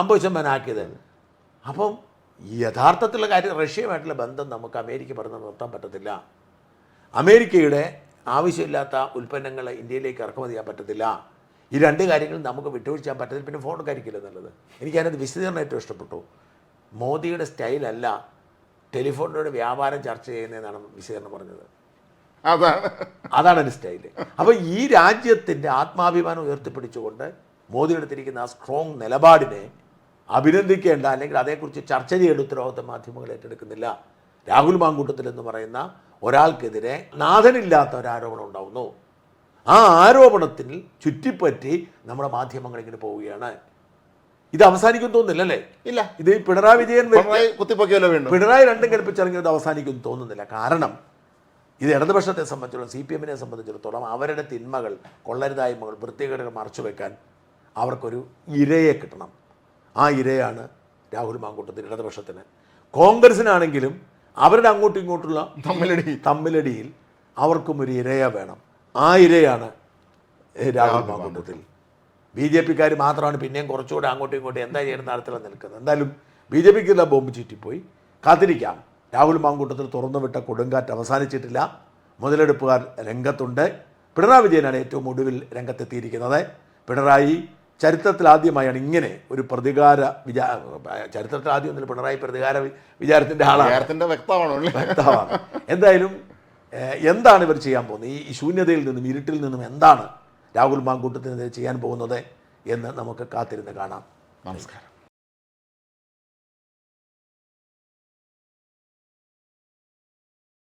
50% ആക്കിയത്. അപ്പം യഥാർത്ഥത്തിലുള്ള കാര്യം, റഷ്യയുമായിട്ടുള്ള ബന്ധം നമുക്ക് അമേരിക്ക പറഞ്ഞ് നിർത്താൻ പറ്റത്തില്ല. അമേരിക്കയുടെ ആവശ്യമില്ലാത്ത ഉൽപ്പന്നങ്ങൾ ഇന്ത്യയിലേക്ക് ഇറക്കുമതി ചെയ്യാൻ പറ്റത്തില്ല. ഈ 2 കാര്യങ്ങൾ നമുക്ക് വിട്ടുവീഴ്ച ചെയ്യാൻ പറ്റത്തില്ല. പിന്നെ ഫോൺ കരിക്കില്ല എന്നുള്ളത്. എനിക്കതിനകത്ത് വിശദീകരണം ഏറ്റവും ഇഷ്ടപ്പെട്ടു. മോദിയുടെ സ്റ്റൈലല്ല ടെലിഫോണിലൂടെ വ്യാപാരം ചർച്ച ചെയ്യുന്നതെന്നാണ് വിശദീകരണം പറഞ്ഞത്. അതാണ് എൻ്റെ സ്റ്റൈല്. അപ്പോൾ ഈ രാജ്യത്തിൻ്റെ ആത്മാഭിമാനം ഉയർത്തിപ്പിടിച്ചുകൊണ്ട് മോദി എടുത്തിരിക്കുന്ന ആ സ്ട്രോങ് നിലപാടിനെ അഭിനന്ദിക്കേണ്ട, അല്ലെങ്കിൽ അതേക്കുറിച്ച് ചർച്ച ചെയ്യേണ്ട ഉത്തരവാദിത്വം മാധ്യമങ്ങൾ ഏറ്റെടുക്കുന്നില്ല. രാഹുൽ മാങ്കൂട്ടത്തിൽ എന്ന് പറയുന്ന ഒരാൾക്കെതിരെ നാഥനില്ലാത്ത ഒരാരോപണം ഉണ്ടാവുന്നു. ആ ആരോപണത്തിൽ ചുറ്റിപ്പറ്റി നമ്മുടെ മാധ്യമങ്ങൾ ഇങ്ങനെ പോവുകയാണ്. ഇത് അവസാനിക്കും തോന്നുന്നില്ലല്ലേ? ഇല്ല. ഇത് പിണറായി വിജയൻ കുത്തിപ്പൊക്കിയല്ലോ വീണ്ടും. പിണറായി രണ്ടും കൽപ്പിച്ചിറങ്ങിയത് അവസാനിക്കും തോന്നുന്നില്ല. കാരണം ഇത് ഇടതുപക്ഷത്തെ സംബന്ധിച്ചിടത്തോളം, CPM-നെ സംബന്ധിച്ചിടത്തോളം അവരുടെ തിന്മകൾ, കൊള്ളരുതായ്മകൾ, വൃത്തികേടുകൾ മറച്ചുവെക്കാൻ അവർക്കൊരു ഇരയെ കിട്ടണം. ആ ഇരയാണ് രാഹുൽ മാങ്കൂട്ടത്തിന്, ഇടതുപക്ഷത്തിന്. കോൺഗ്രസിനാണെങ്കിലും അവരുടെ അങ്ങോട്ടും ഇങ്ങോട്ടുള്ള തമ്മിലടിയിൽ അവർക്കും ഒരു ഇരയെ വേണം. ആ ഇരയാണ് രാഹുൽ മാങ്കൂട്ടത്തിൽ. BJP-ക്കാർ മാത്രമാണ് പിന്നെയും കുറച്ചുകൂടെ അങ്ങോട്ടും ഇങ്ങോട്ടും എന്താ ചെയ്യുന്ന തരത്തിലാണ് നിൽക്കുന്നത്. എന്തായാലും BJP-ക്കുള്ള ബോംബ് ചീറ്റിപ്പോയി. കാത്തിരിക്കാം രാഹുൽ മാങ്കൂട്ടത്തിൽ തുറന്നുവിട്ട കൊടുങ്കാറ്റ് അവസാനിച്ചിട്ടില്ല. മുതലെടുപ്പുകാർ രംഗത്തുണ്ട്. പിണറായി വിജയനാണ് ഏറ്റവും ഒടുവിൽ രംഗത്തെത്തിയിരിക്കുന്നത്. പിണറായി ചരിത്രത്തിലാദ്യമായാണ് ഇങ്ങനെ ഒരു പ്രതികാര ചരിത്രത്തിലാദ്യമൊന്നുമില്ല, പിണറായി പ്രതികാര വിചാരത്തിൻ്റെ ആളാണ്, വ്യക്തമാണ്. എന്തായാലും എന്താണ് ഇവർ ചെയ്യാൻ പോകുന്നത്, ഈ ശൂന്യതയിൽ നിന്നും ഇരുട്ടിൽ നിന്നും എന്താണ് രാഹുൽ മാങ്കൂട്ടത്തിനെതിരെ ചെയ്യാൻ പോകുന്നത് എന്ന് നമുക്ക് കാത്തിരുന്ന് കാണാം. നമസ്കാരം.